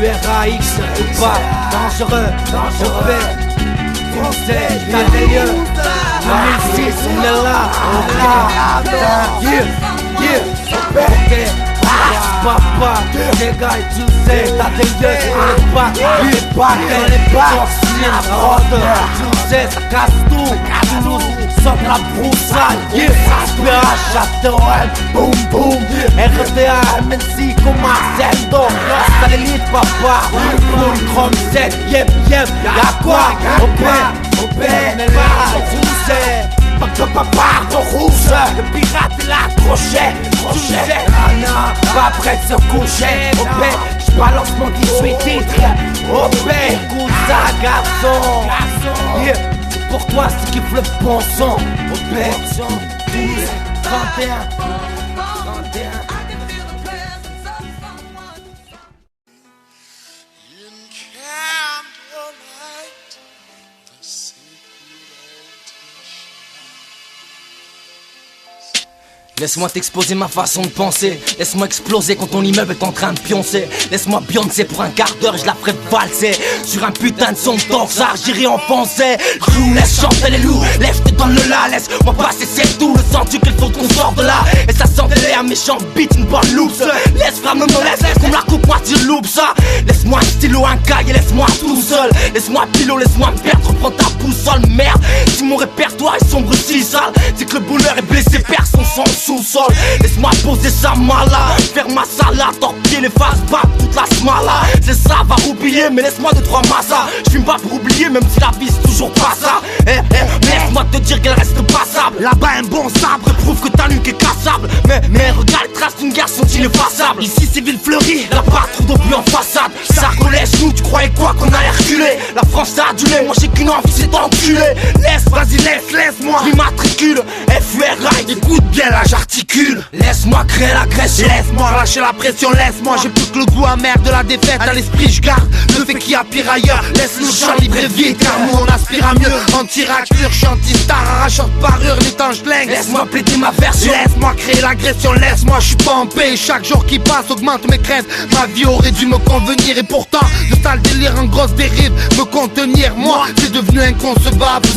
URAX ou pas, dangereux, français, merveilleux. 2006, on est là, ok, papa, les gars, tu sais, t'as des yeux, on est pas, tu sais, ça casse tout, Toulouse, sort la broussaille, Châteauroux, boum boum, RDA, MNC, comme Marcelo, Lost à l'élite, papa, Boule, Chrome 7, yep, y'a quoi, on est là, tu sais. Pardon rouge, le pirate il a crochet, pas prêt de se coucher. J'balance mon 18 titres. Écoute ça garçon, c'est pour toi ce qui fleure bon son. 12, 31. Laisse-moi t'exposer ma façon de penser. Laisse-moi exploser quand ton immeuble est en train de pioncer. Laisse-moi Beyoncé pour un quart d'heure et je la ferai valser. Sur un putain de son de torsard, j'irai enfoncer. Clou, laisse chanter les loups. Lève, te donne le là, laisse-moi passer, c'est tout. Le sens-tu qu'il faut qu'on sorte de là. Et ça sentait un méchant beat, une bonne loupe. Laisse frère me laisse, qu'on me la coupe, moi tu loupe ça. Laisse-moi un stylo, un cahier, laisse-moi tout seul. Laisse-moi pilot, laisse-moi me perdre, reprends ta boussole, merde. Si mon répertoire est sombre si sale, c'est que le bonheur est blessé, perd son sens. Sous-sol, laisse-moi poser sa mala, faire ma salade, torpiller les faces, battre toute la smala. C'est ça, va oublier, mais laisse-moi 2-3 massas. J'fume pas pour oublier, même si la vie c'est toujours pas ça. Laisse-moi te dire qu'elle reste passable. Là-bas un bon sabre prouve que ta nuque est cassable. Mais regarde les traces d'une guerre sont ineffaçables. Ici c'est ville fleurie, la patrouille d'obus en façade. Ça collège nous, tu croyais quoi qu'on allait reculer? La France t'a adulé, moi j'ai qu'une envie, c'est d'enculer. Vas-y laisse-moi, m'immatricule. FURI, écoute bien là, j'articule. Laisse-moi créer l'agression, laisse-moi lâcher la pression, laisse-moi. J'ai plus que le goût amer de la défaite. À l'esprit je garde le fait qu'il y a pire ailleurs. Laisse le champ libre et vite, car nous on aspire à mieux. Anti-rack, pur, chanti-star, arracheur de parure, l'étanche lingue. Laisse-moi plaider ma version, laisse-moi créer l'agression, laisse-moi, je suis pas en paix. Chaque jour qui passe augmente mes craintes. Ma vie aurait dû me convenir et pourtant de sale délire en grosse dérive. Me contenir, moi, c'est devenu inconcevable.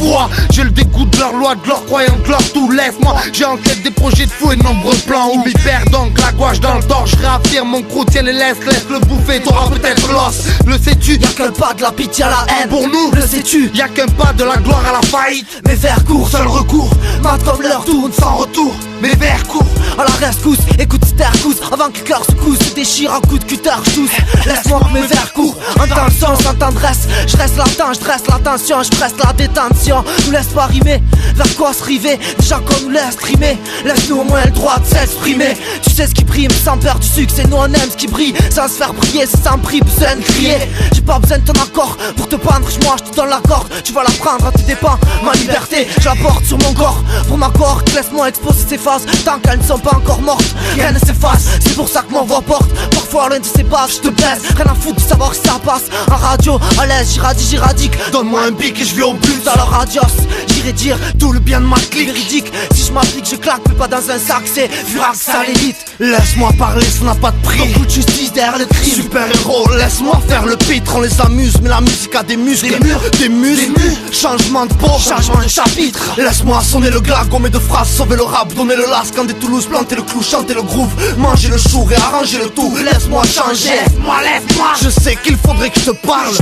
J'ai le dégoût de leur loi, de leur croyance, de leur tout. Laisse-moi, j'ai en tête des projets de fou et de nombreux plans où m'y perds donc la gouache dans le torche. Je réaffirme mon crew, tiens les laisse le bouffer, t'auras peut-être l'os. Le sais-tu, y'a qu'un pas de la pitié à la haine. Pour nous, le sais-tu, y'a qu'un pas de la gloire à la faillite. Mes vers courts, seul recours, mat comme l'heure tourne sans retour. Mes vers courts, à la rescousse, écoute Stercous, avant que le cœur secousse, se déchire un coup de cutter, tous. Laisse-moi que mes vers courts, entends le sens, en tendresse. Je reste latent, je dresse l'attention, je presse la détention. Nous laisse pas rimer, vers quoi se river, déjà qu'on nous laisse trimer. Laisse-nous au moins le droit de s'exprimer. Tu sais ce qui prime, sans peur du succès, nous on aime ce qui brille. Sans se faire prier, c'est sans prix, besoin de crier. J'ai pas besoin de ton accord pour te pendre, moi je te donne la corde. Tu vas la prendre à tes dépens, ma liberté, je la porte sur mon corps. Pour ma corde, laisse-moi exposer ses faces, tant qu'elles ne sont pas encore mortes, rien ne s'efface, c'est pour ça que mon voix porte. Parfois l'un de ses bases, je te baisse, rien à foutre de savoir si ça passe. En radio, à l'aise, j'irradique. Donne-moi un bic et je vais au but. Alors adios, j'irai dire tout le bien de ma clique. Véridique, si je m'applique, je claque, mais pas dans un sac, c'est Furax à l'élite. Laisse-moi parler, ça n'a pas de prix. Beaucoup de justice derrière le crime. Super héros, laisse-moi faire le pitre, on les amuse, mais la musique a des muscles. Des muscles, changement de peau, changement de chapitre. Laisse-moi sonner le glas, gommer de phrases, sauver le rap, donner le las, quand des Toulouse, planter le clou, chanter le groove, manger le chou, réarranger le tout. Laisse-moi changer, laisse-moi. Je sais qu'il faudrait que je te parle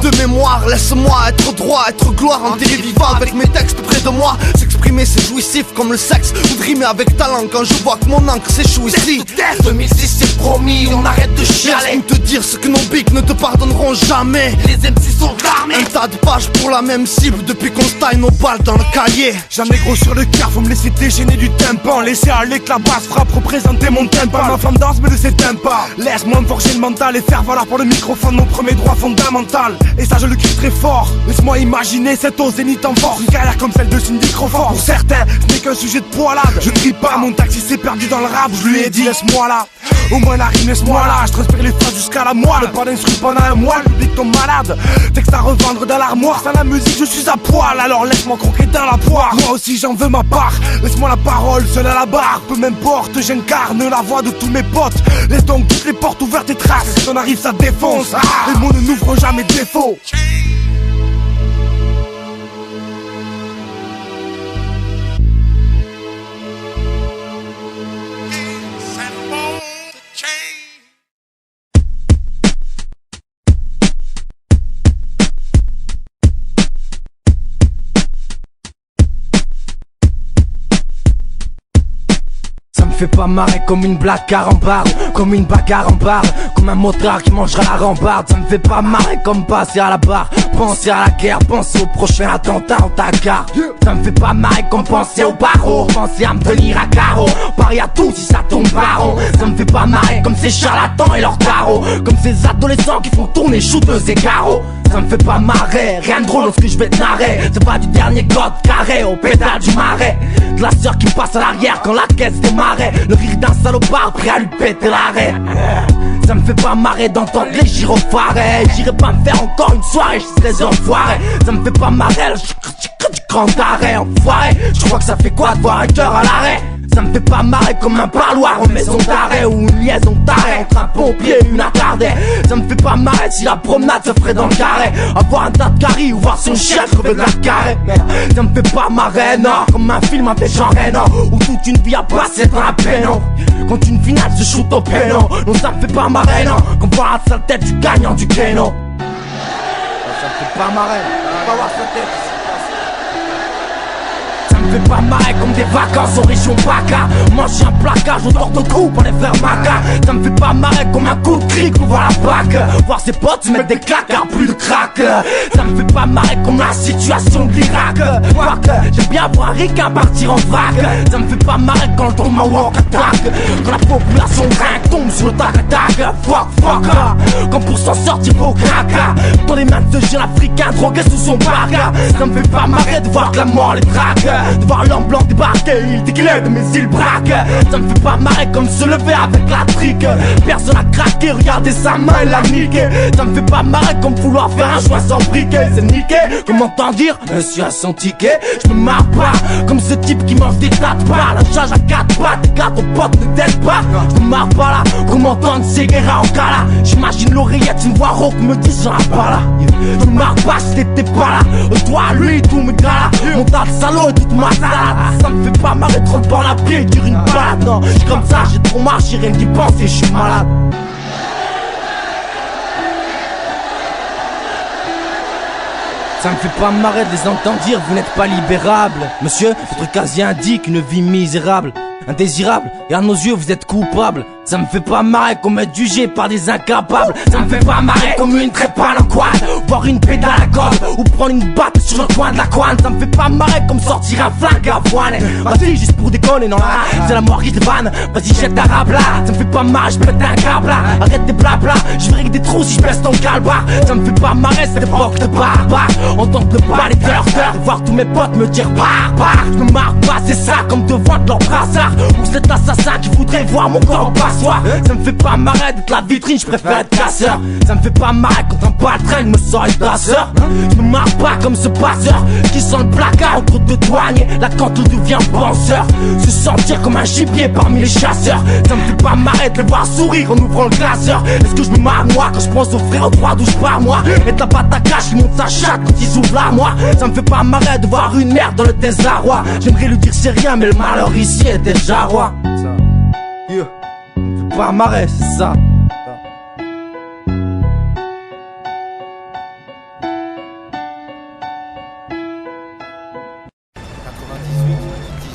de mémoire, laisse-moi être droit, être gloire en télé vivant avec mes textes près de moi. S'exprimer c'est jouissif comme le sexe, ou de rimer avec talent quand je vois que mon encre s'échoue ici. 2006 c'est promis, on arrête de chialer. Ou te dire ce que nos bics ne te pardonneront jamais. Les MC sont armés, un tas de pages pour la même cible depuis qu'on se taille nos balles dans le cahier. Jamais gros sur le cœur, faut me laisser déchaîner du tympan. Laisser aller que la basse frappe, représenter mon tympan. Ma femme danse mais ne s'éteint pas. Laisse-moi me forger le mental et faire valoir pour le microphone mon premier droit fondamental. Et ça je le crie très fort. Laisse-moi imaginer cette au zénith en force. Une carrière comme celle de Cindy Crawford. Pour certains, ce n'est qu'un sujet de poilade. Je ne crie pas, mon taxi s'est perdu dans le rap, je lui ai dit laisse-moi là. Au moins la rime laisse-moi là, je transpire les phrases jusqu'à la moelle. Pas d'instru pendant un mois, le public tombe malade. Texte à revendre dans l'armoire, sans la musique je suis à poil. Alors laisse-moi croquer dans la poire. Moi aussi j'en veux ma part, laisse-moi la parole, seul à la barre. Peu m'importe, j'incarne la voix de tous mes potes. Laisse donc toutes les portes ouvertes et traces. Si on arrive ça défonce, les mots ne n'ouvrent jamais de défaut. Fais pas marrer comme une blague carambar, comme une bagarre en barre, comme un motard qui mangera la rambarde. Ça me fait pas marrer comme passer à la barre, penser à la guerre, penser au prochain attentat en ta gare. Ça me fait pas marrer comme penser au barreau, penser à me tenir à carreau, parie à tout si ça tombe baron. Ça me fait pas marrer comme ces charlatans et leurs tarots, comme ces adolescents qui font tourner shooteuses et carreaux. Ça me fait pas marrer, rien de drôle dans ce que je vais te narrer. C'est pas du dernier code carré au pétale du marais, de la sœur qui passe à l'arrière quand la caisse démarrait, le rire d'un salopard prêt à lui péter l'arrêt. Ça me fait pas marrer d'entendre les gyrophares. J'irai pas me faire encore une soirée chez ces enfoirés. Ça me fait pas marrer du grand arrêt, enfoiré. Je crois que ça fait quoi de voir un cœur à l'arrêt. Ça me fait pas marrer comme un parloir en maison d'arrêt, ou une liaison d'arrêt entre un pompier et une attardée. Ça me fait pas marrer si la promenade se ferait dans le carré, avoir un tas de caries ou voir son chien crever de la carré. Ça me fait pas marrer, non, comme un film avec Jean Reno, où toute une vie a passé dans la peine. Quand une finale se shoot au péno, non ça me fait pas marrer, non, comme voir la sale tête du gagnant du Keno. Ça me fait pas marrer, pas voir sa tête. Ça me fait pas marrer comme des vacances en région Baca, manger un placage au de coupe pour les faire maca. Ça me fait pas marrer comme un coup de cric pour voir la bac, voir ses potes se mettre des claques, plus de crack. Ça me fait pas marrer comme la situation de l'Irak. J'aime bien voir un ricain partir en vrac. Ça me fait pas marrer quand le tombe en walk attack, quand la population gringue tombe sur le tac attack. Fuck, quand pour s'en sortir faut craquer dans les mains de ce jeune africain drogué sous son barca. Ça me fait pas marrer de voir que la mort les traque, de voir l'homme blanc débarquer, il dit qu'il est de mes îles braques. Ça me fait pas marrer comme se lever avec la trique, personne a craqué, regardez sa main et la niquer. Ça me fait pas marrer comme vouloir faire un choix sans briquet, c'est niqué, comment t'en dire, monsieur a son ticket. Je me marre pas, comme ce type qui mange des tas de barres, la charge à 4 pattes, et gars ton pote ne t'aide pas. Je me marre pas là, comment entendre ces guerres en gala. J'imagine l'oreillette, une voix rauque me disant ah pas là. Je me marre pas si t'étais pas là, toi, lui, tout me gala, mon tas de salaud et toute ma salade. Ça me fait pas marrer trop de bornes à pied, dure une balade. Non, j'suis comme ça, j'ai trop marché, rien d'y penser, j'suis malade. Ça me fait pas marrer de les entendre dire vous n'êtes pas libérable. Monsieur, votre casier indique une vie misérable, indésirable, et à nos yeux vous êtes coupable. Ça me fait pas marrer comme être jugé par des incapables. Ça me fait pas marrer comme une trépane en quad, voir une pédale à corde, ou prendre une batte sur le coin de la couane. Ça me fait pas marrer comme sortir un flingue à voine. Vas-y juste pour déconner, non là, c'est la mort qui te vanne. Vas-y jette ta rap là, ça me fait pas marrer, j'pète un câble là. Arrête tes blabla, j'verrai que des trous si j'baisse ton calbar. Ça me fait pas marrer cette époque de barbare, entendre le bas les heures, et voir tous mes potes me dire barre. Je me marre pas, c'est ça, comme devant de leur brassard, ou cet assassin qui voudrait voir mon corps en passoire. Ça me fait pas marrer d'être la vitrine, je préfère être casseur. Ça me fait pas marrer quand un baltringue me sort une brasseur. Je me marre pas comme ce passeur qui sent le placard entre deux douaniers, là quand on devient penseur, se sentir comme un gibier parmi les chasseurs. Ça me fait pas marrer de le voir sourire en ouvrant le classeur. Est-ce que je me marre moi quand je pense aux frères aux 3 douches par mois, et la patte à cache qui monte sa chatte quand ils ouvrent la moi. Ça me fait pas marrer de voir une merde dans le désarroi. J'aimerais lui dire c'est rien mais le malheur ici est déjà roi. Yeah. Ça me fait pas marrer, c'est ça.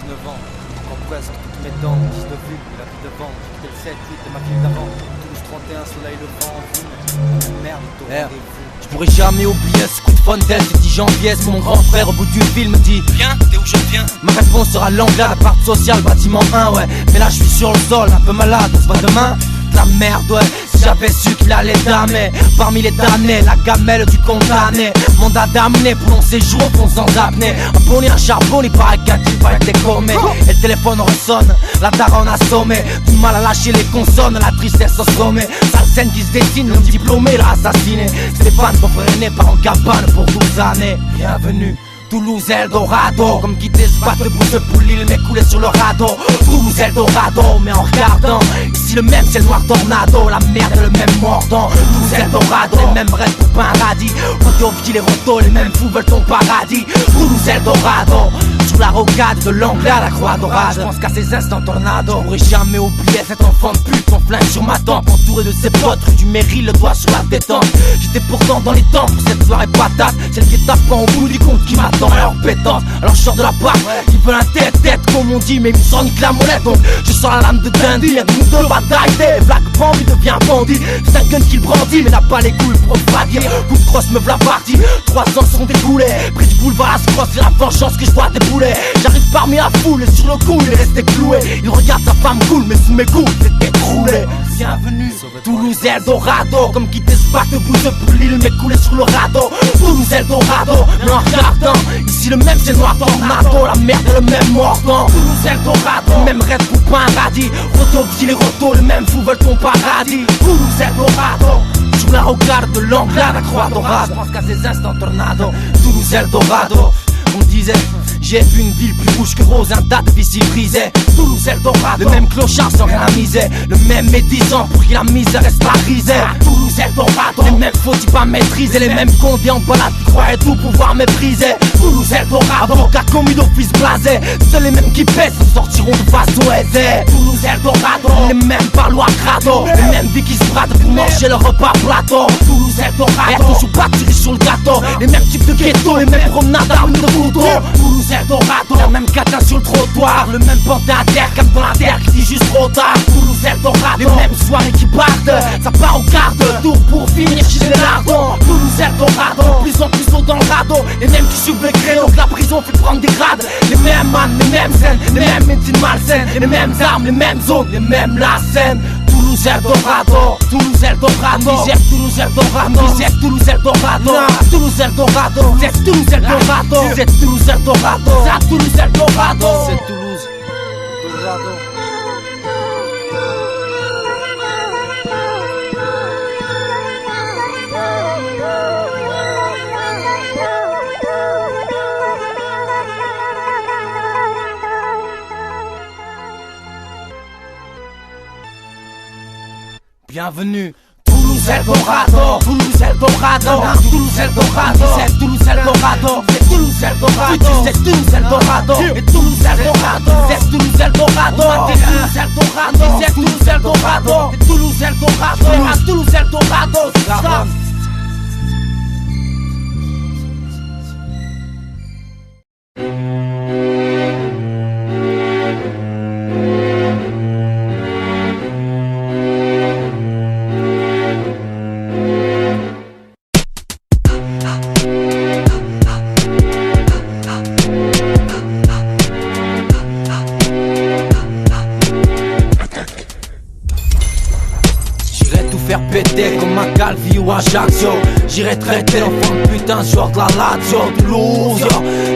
19 ans, quand presque toutes mes dents, 19 vues, la vie devant, j'ai quitté le 7, 8 de ma ville d'avant, Toulouse 31, soleil levant, ville, merde, ton rendez-vous. Je pourrais jamais oublier ce coup de fontaine du 10 janvier, c'est mon grand frère au bout du fil me dit viens, t'es où je viens. Ma réponse sera l'anglais, l'appart social, bâtiment 1, ouais. Mais là je suis sur le sol, un peu malade, on se voit demain. de la merde, ouais. Si j'avais su qu'il allait damer parmi les damnés, la gamelle du condamné. Mandat d'amener pour long séjour, fond sans apnée. Un poli, un charbon, il paraît qu'à il paraît décommé. Et le téléphone ressonne, la daronne assommée. Du mal à lâcher les consonnes, la tristesse au sommet. Sale scène qui se dessine, le diplômé l'a assassiné. Stéphane, ton frère aîné, part en cabane pour 12 années. Bienvenue Toulouse Eldorado, comme quitter ce bateau pour l'île mais couler sur le radeau. Toulouse Eldorado, mais en regardant ici le même ciel noir tornado, la merde et le même mordant. Toulouse Eldorado, les mêmes rêves pour pas un radis. Roto, les rotos, les mêmes fous veulent ton paradis. Toulouse Eldorado, sous la rocade de l'anglais à la croix dorade. Je pense qu'à ces instants tornado, j'aurais jamais oublié cet enfant de pute, son flingue sur ma tempe, entouré de ses potes, rue du Méril, le doigt sur la détente. J'étais pourtant dans les temps pour cette soirée patate, celle qui est tapant au bout du compte qui m'attend à leur pétence. Alors je sors de la barre, ils veulent un tête-tête comme on dit, mais ils me sortent nique la molette. Donc je sors la lame de Dundee, y'a des de bataille, des Black Bambi devient bandit. C'est un gun qu'il brandit, mais n'a pas les couilles pour refroidir. Coup de crosse me v'là partie, 300 seront découlés. Pris du boulevard à Scross, c'est la vengeance que je dois débouler. J'arrive parmi la foule et sur le coup il est resté cloué. Il regarde sa femme cool, mais sous mes coups c'est écroulé. Bienvenue Toulouse Eldorado, comme quitter ce bateau bouseux pour l'île mais couler sur le radeau. Toulouse Eldorado, mais en regardant ici le même c'est noir tornado, la merde et le même mordant. Toulouse Eldorado, même rêve pour pas un radis. Roto, les rotos, les mêmes fous veulent ton paradis. Toulouse Eldorado, sur la rocade de l'anglais à la croix dorade. Je pense qu'à ces instants tornado. Toulouse Eldorado, on disait j'ai vu une ville plus rouge que rose, un tas de vicis brisés. Toulouse Eldorado, le même clochard sans rien à miser, le même médisant pour qui la misère reste parisée. Toulouse Eldorado, les mêmes faux types à maîtriser, les mêmes condés en balade qui croyaient tout pouvoir mépriser. Toulouse Eldorado, qu'a commis d'office blasé, seuls les mêmes qui pèsent s'en sortiront de façon aisée. Toulouse Eldorado, les mêmes parloirs crado, les mêmes vies qui se bradent pour manger leur repas plateau. Toulouse Eldorado, toujours battu sur le gâteau, les mêmes types de ghetto, les mêmes promenades d'armes de couteau. Toulouse Eldorado, la même catin sur le trottoir, le même pantin à terre comme dans la terre qui dit juste trop tard. Toulouse Eldorado, les mêmes soirées qui partent, ça part au quart de tour pour finir chez les lardons. Toulouse Eldorado, plus en plus haut dans le radeau, les mêmes qui suivent les créneaux que la prison fait prendre des grades. Les mêmes man, les mêmes scènes, les mêmes médecines malsaines, les mêmes armes, les mêmes zones, les mêmes la scène. Toulouse Eldorado, Toulouse Eldorado, Toulouse Eldorado, Toulouse Eldorado, Toulouse Eldorado, c'est Toulouse Eldorado, c'est Toulouse Eldorado, c'est Toulouse Eldorado, c'est Toulouse Eldorado. Bienvenue Toulouse Eldorado, Toulouse Eldorado, Toulouse Eldorado, c'est Toulouse Eldorado, c'est Toulouse Eldorado, c'est Toulouse Eldorado, et Toulouse Eldorado, c'est Toulouse Eldorado, c'est Toulouse Eldorado, c'est Toulouse Eldorado, c'est Toulouse Eldorado, c'est Toulouse Eldorado, c'est ça. Faire péter comme un Calvi ou un Ajaccio. J'irai traiter l'enfant de putain sur de la Lazio. Toulouse,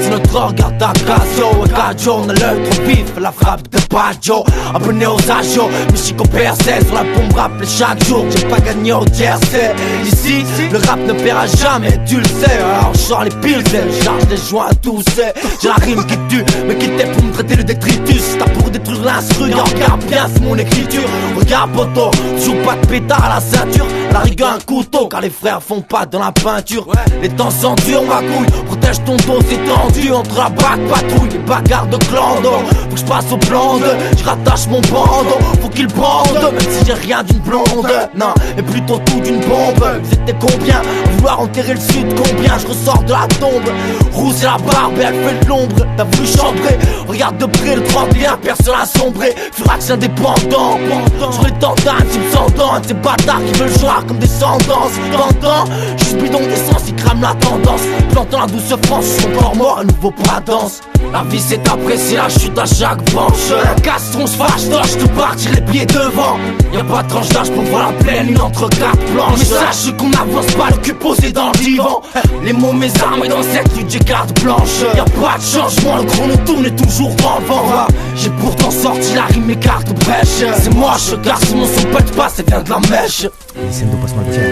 c'est notre regard d'Acasio. Et Cadio, on a l'œil trop vif, la frappe de Baggio. Abonné aux agios, Michico percé sur la bombe rappelée chaque jour. J'ai pas gagné au tiercé. Ici, le rap ne paiera jamais, tu le sais. Alors je sors les piles, je charge les joints à tousser. J'ai la rime qui tue, mais qui t'es pour me traiter de détritus. T'as pour détruire l'instru, regarde bien, c'est mon écriture. Regarde poto, toujours pas de pétard à la ceinture, à la rigueur un couteau, car les frères font pas dans la peinture. Les temps s'endurent ma couille, protège ton dos, c'est tendu. Entre la bague patrouille, les bagarres de clando. Faut que je passe au plan de, je rattache mon bandeau. Faut qu'il bande, même si j'ai rien d'une blonde. Non, mais plutôt tout d'une bombe. C'était combien, à vouloir enterrer le sud, combien je ressors de la tombe. Rousse et la barbe et elle fait de l'ombre. T'as voulu chambrer, regarde de près le 31, personne a sombré. Furax indépendant, sur les tentanes, si me s'entend. Ces bâtards qui veulent jouer comme des sentences. T'entends, juste bidon d'essence, ils crament la tendance. Plantant la douce France, son corps mort, un nouveau pas danse. La vie c'est apprécier la chute à chaque branche. Un castron se fâche, je te partir les pieds devant. Y'a pas de tranche d'âge pour voir la plaine, une entre quatre planches. Mais sache qu'on avance pas le cul posé dans le divan. Les mots mes armes et dans cette lutte j'ai carte blanche. Y'a pas de changement, le chrono tourne toujours dans le vent. J'ai pourtant sorti la rime, mes cartes brèches. C'est moi je garce, mon son pète pas, c'est bien de la mèche. Sendo, passe-moi le tiens.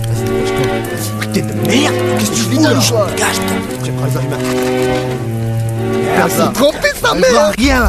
Vas-y, dépêche-toi. Vas-y, putain de merde. Qu'est-ce que tu fais là? Cache-toi. J'ai pris les allumettes. Vas-y, tromper sa mère. Rien.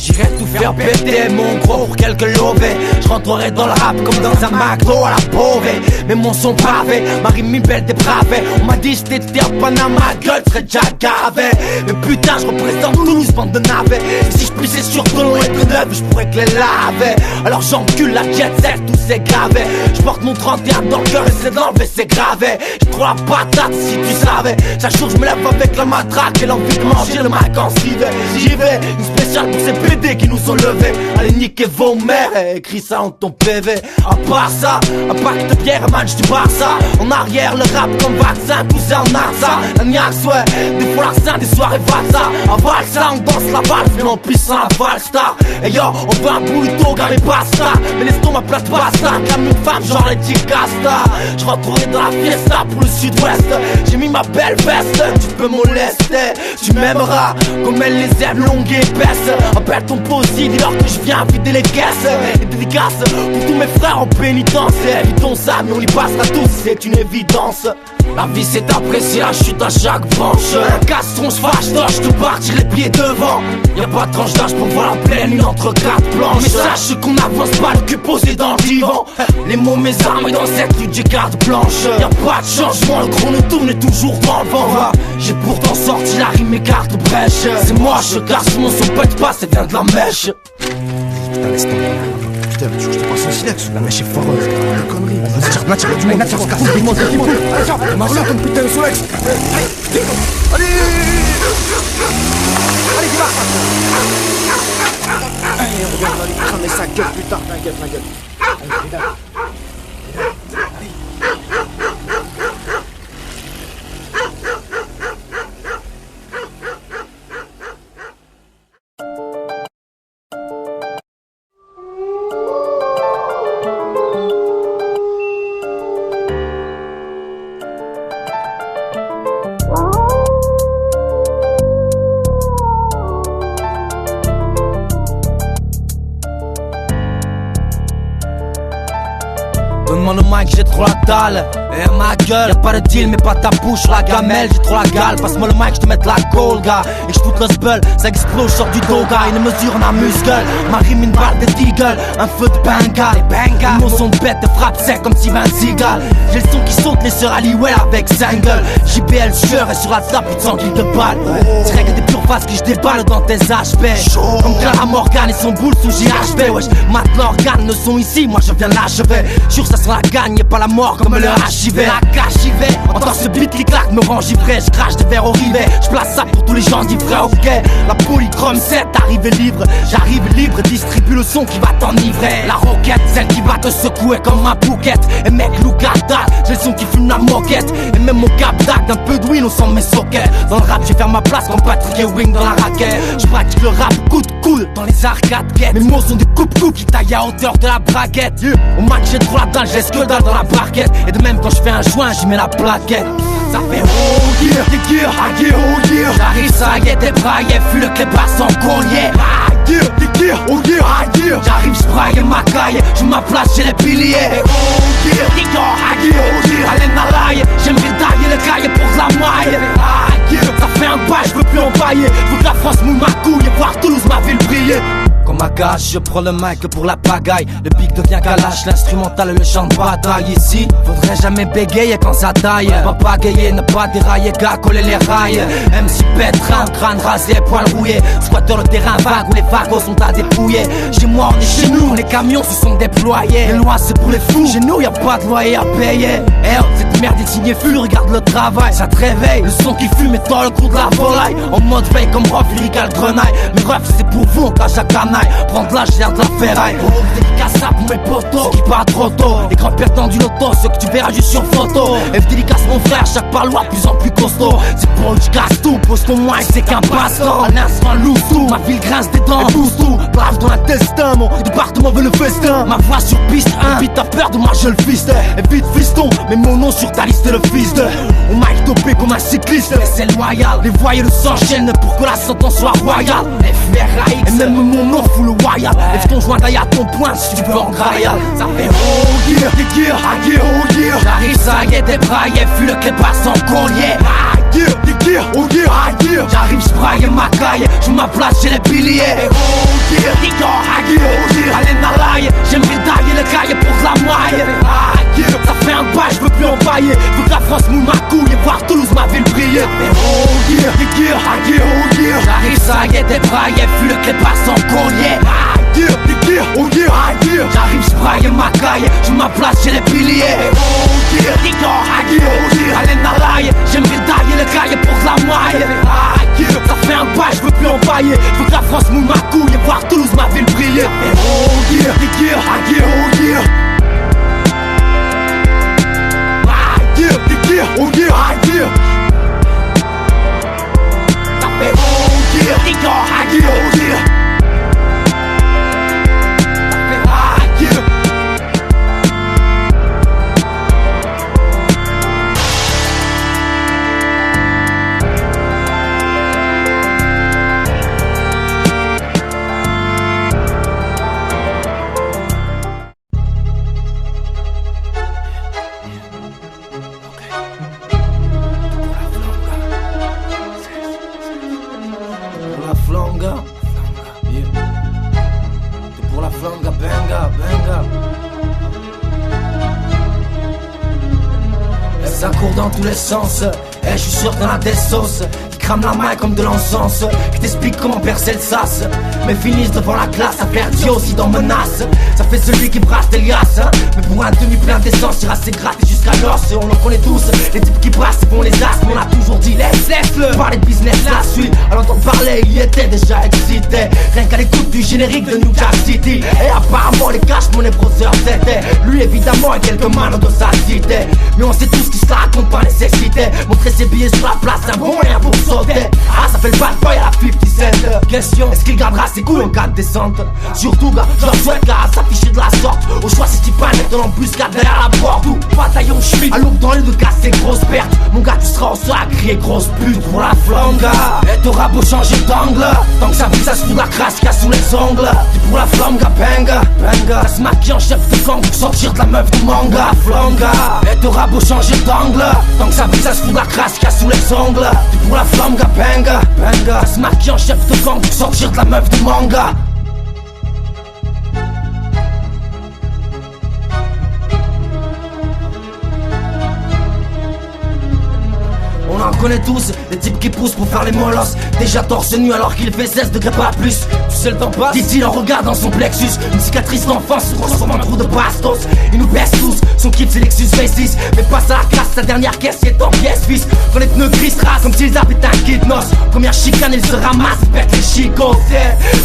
J'irai tout faire péter mon gros pour quelques lobés. Je rentrerai dans le rap comme dans un McDo à la pauvre. Mais mon son pavé, ma rime une belle dépravée. On m'a dit j'étais pas dans ma gueule, serais déjà gavé. Mais putain je représente Toulouse, bande de navets. Si je pissais sur Toulon et de neuf, je pourrais que les laver. Alors j'encule la jet set, tout c'est gravé. Je porte mon 31 dans le cœur et c'est d'enlever, c'est gravé. J'ai trop la patate si tu savais. Chaque jour je me lève avec la matraque et l'envie de manger le mic en civet. J'y vais, une spéciale pour ces PD qui nous ont levés. Allez niquez vos mères et écris ça en ton PV. À part ça, un pack de bière, match du Barça. En arrière le rap comme vaccin, poussé en arsa. Un niax ouais, des fois l'arsen, des soirées valsa. Avale ça, on danse la valse, mais en puissant la valstar. Et yo, on veut un burrito, gars les pasta. Mais laisse-toi ma plate pasta, comme une femme genre les Ticasta. Je rentrerai dans la fiesta pour le sud-ouest. J'ai mis ma belle veste, tu peux molester. Tu m'aimeras comme elle les aime longues et épaisses. Appelle ton posi, dis-leur que je viens vider les caisses. Et dédicace pour tous mes frères en pénitence. Et évitons ça, mais on y passera tous, c'est une évidence. La vie c'est apprécier la chute à chaque branche. Un castron se fâche, je te partir les pieds devant. Y'a pas de tranche d'âge pour voir la plaine, une entre quatre planches. Mais sache qu'on avance pas le cul posé dans le divan. Les mots mes armes et dans cette lutte j'ai carte blanche. Y'a pas de changement, le chrono tourne toujours dans le vent. J'ai pourtant sorti la rime, mes cartes brèches. C'est moi je garce, mon son pète pas, c'est bien de la mèche. Putain, laisse tomber. Putain, tu veux que je te passe un silex? La mèche est foireuse. La connerie. Vas-y, tire du monde. Tire, dis-moi. Allez, tiens, marche-le ton putain de solex. Allez, démarre. Allez, regarde, on va lui cramer sa gueule, putain. Ma gueule. Allez, regarde. Donne-moi le mic, j'ai trop la dalle. Et ma gueule, y'a pas de deal, mais pas ta bouche sur la gamelle, j'ai trop la gale. Passe-moi le mic, je te mets de la gaule, gars. Et je foute le spell, ça explose, sort du dos, gars. Une mesure, on a muscle. Ma rime, une balle de deagle, un feu de banga. Les mots sont bêtes, frappe sec comme Steven Seagal. J'ai le son qui saute, les sœurs Halliwell avec single. JBL sueur et sur la table, plus de 100 kills de balles. C'est règle des pures faces que je déballe dans tes HP. Comme Clara Morgan et son boule sous JHB. Wesh, Matt l'organe, ne sont ici, moi je viens l'achever. Jure, ça sera la gagne et pas la mort comme le HIV. La cachivé, entends ce beat qui claque, me rend givré. Je crache des verres au rivet, je place ça pour tous les gens d'ivrés, ok. La polychrome 7 arrive libre, j'arrive libre, distribue le son qui va t'enivrer. La roquette, celle qui va te secouer comme ma bouquette. Et mec, Lougada, j'ai le son qui fume la moquette. Et même mon cap d'ac, d'un peu de win au son de mes sockets. Dans le rap, j'ai fait ma place comme Patrick Ewing dans la raquette. Je pratique le rap coup de coude dans les arcades guettes. Mes mots sont des coupe-coupe qui taillent à hauteur de la braguette. Au match, j'ai trop la dalle, je laisse que dalle dans la barquette. Et de même quand je fais un joint, j'y mets la plaquette. Ça fait oh yeah, des gears, ah yeah, oh yeah. J'arrive, ça y est, t'es braillé, fuis le clébard sans collier. Ah yeah, des gears, oh yeah, ah yeah. J'arrive, j'braille ma caille, je ma place chez les piliers. Oh yeah, des gears, ah yeah, oh yeah. Allez, nalaille, j'aimerais tailler le cahier pour la maille. Ah yeah, ça fait un bail, je veux plus empailler. Faut que la France mouille ma couille et voir Toulouse, ma ville briller. Comme à gage, je prends le mic pour la pagaille. Le beat devient calache, l'instrumental et le champ de bataille. Ici, faudrait jamais bégayer quand ça taille. Pas pagayer, ne pas dérailler, gars, coller les rails. MC pétrin, crâne rasé, poil rouillé. Squatter le terrain vague où les vagos sont à dépouiller. Chez moi, on est chez nous, les camions se sont déployés. Les lois, c'est pour les fous, chez nous, y'a pas de loyer à payer. Eh, cette merde est signée flux, regarde le travail. Ça te réveille, le son qui fume est dans le trou de la volaille. En mode veille comme Rof, lyrical grenaille. Mais bref, c'est pour vous, on cache à canaille. Prendre l'âge, l'air de la ferraille. Oh, dédicace ça pour mes potos, ceux qui partent trop tôt. Les grands perdants du loto, ceux que tu verras juste sur photo. F dédicace mon frère, chaque parloir plus en plus costaud. C'est pour eux que je casse tout, pose ton moins c'est qu'un passe-temps. Un instant loose tout, ma ville grince des dents, pousse tout. Brave dans l'intestin, mon département veut le festin. Ma voix sur piste 1, vite t'as peur de moi je le fiste. Et vite fiston, mets mon nom sur ta liste le fils de. On m'a topé comme un cycliste, c'est loyal. Les voyelles s'enchaînent pour que la sentence soit royale. FRAX, et même mon nom fout le royal. Lève ton joint d'ailleurs ton poing si tu veux en graille. Ça fait oh yeah, yeah, yeah, oh yeah. J'arrive, ça y est, t'es braillé, fuis le clépard sans collier. Ah yeah, yeah, oh yeah, ah yeah. J'arrive, j'braille ma caille, je ma place chez les piliers. Oh yeah, yeah, ah yeah, oh yeah. Allez nalaille, j'aimerais tailler le caille pour de la maille. Ah yeah, ça fait un bail, je veux plus empailler. Je veux que la France moule ma couille et voir Toulouse ma ville briller. Oh yeah, yeah, ah yeah, oh yeah. J'arrive, ça y est, t'es braillé, fuis le clépard sans collier. Ah yeah, yeah, oh yeah, ah yeah. J'arrive, j'braille ma caille, je ma place chez les piliers. Oh yeah, yeah, ah yeah, oh yeah. Allez nalaille, j'aimerais tailler le caille pour de la maille. Ah yeah, ça fait un bail, je veux plus empailler. Je veux que la France moule ma couille et voir Toulouse ma ville briller. Oh yeah, yeah, ah yeah, oh yeah. Yeah, oh yeah, ah yeah. Ça fait oh yeah, ah yeah, oh yeah. Ça fait ah yeah. Flonga, yeah. C'est pour la flonga, benga, benga. Ça court dans tous les sens, et je suis sûr qu'on a des sauces qui crament la main comme de l'encens, qui t'expliquent comment percer le sas, mais finissent devant la glace à faire Dieu aussi dans menace. Ça fait celui qui brasse des liasses, hein. Mais pour un tenue plein d'essence, ira assez gratté jusqu'à l'os. On le connaît tous, les types qui brassent c'est bon les as. Mais on a toujours dit laisse-le parler de business la suite. À l'entendre parler, il était déjà excité. Rien qu'à l'écoute du générique de New York City. Et apparemment les cash money brothers c'était lui évidemment et quelques manos de sa cité. Mais on sait tous qui se la raconte par nécessité. Montrer ses billets sur la place, c'est un bon moyen pour sauter. Ah ça fait le bad boy à la 50 cent. Question, est-ce qu'il gardera ses couilles en cas de descente? Surtout gars, je leur souhaite la race affichée de la sorte. Au choix c'est Stipan et ton embuscade derrière la porte. Ou bataillon schmitt, à l'aube dans les deux cas c'est grosse perte. Mon gars tu seras au sol à crier grosse pute pour la flonga. Et t'auras beau changer d'angle, tant que ça vise ça se fout de la crasse qu'il y a sous les ongles. C'est pour la flonga, banga, banga. Ça se maquille en chef de gang pour sortir de la meuf du manga. Flonga, et t'auras beau changer d'angle, tant que ça vise ça se fout de la crasse qu'il y a sous les ongles. C'est pour la flonga, banga, banga. Ça se maquille en chef de gang pour sortir de la meuf du manga. On en connaît tous, les types qui poussent pour faire les molosses. Déjà torse nu alors qu'il fait 16 degrés pas plus. Tu sais le temps passe, dit-il en regardant son plexus. Une cicatrice d'enfance se transforme en trou de bastos. Il nous baisse tous, son kit c'est Lexus V6. Mais passe à la classe, sa dernière caisse est en pièce fils. Quand les pneus gris race comme s'ils avaient un kit noce. Première chicane, il se ramasse, pète les chicots.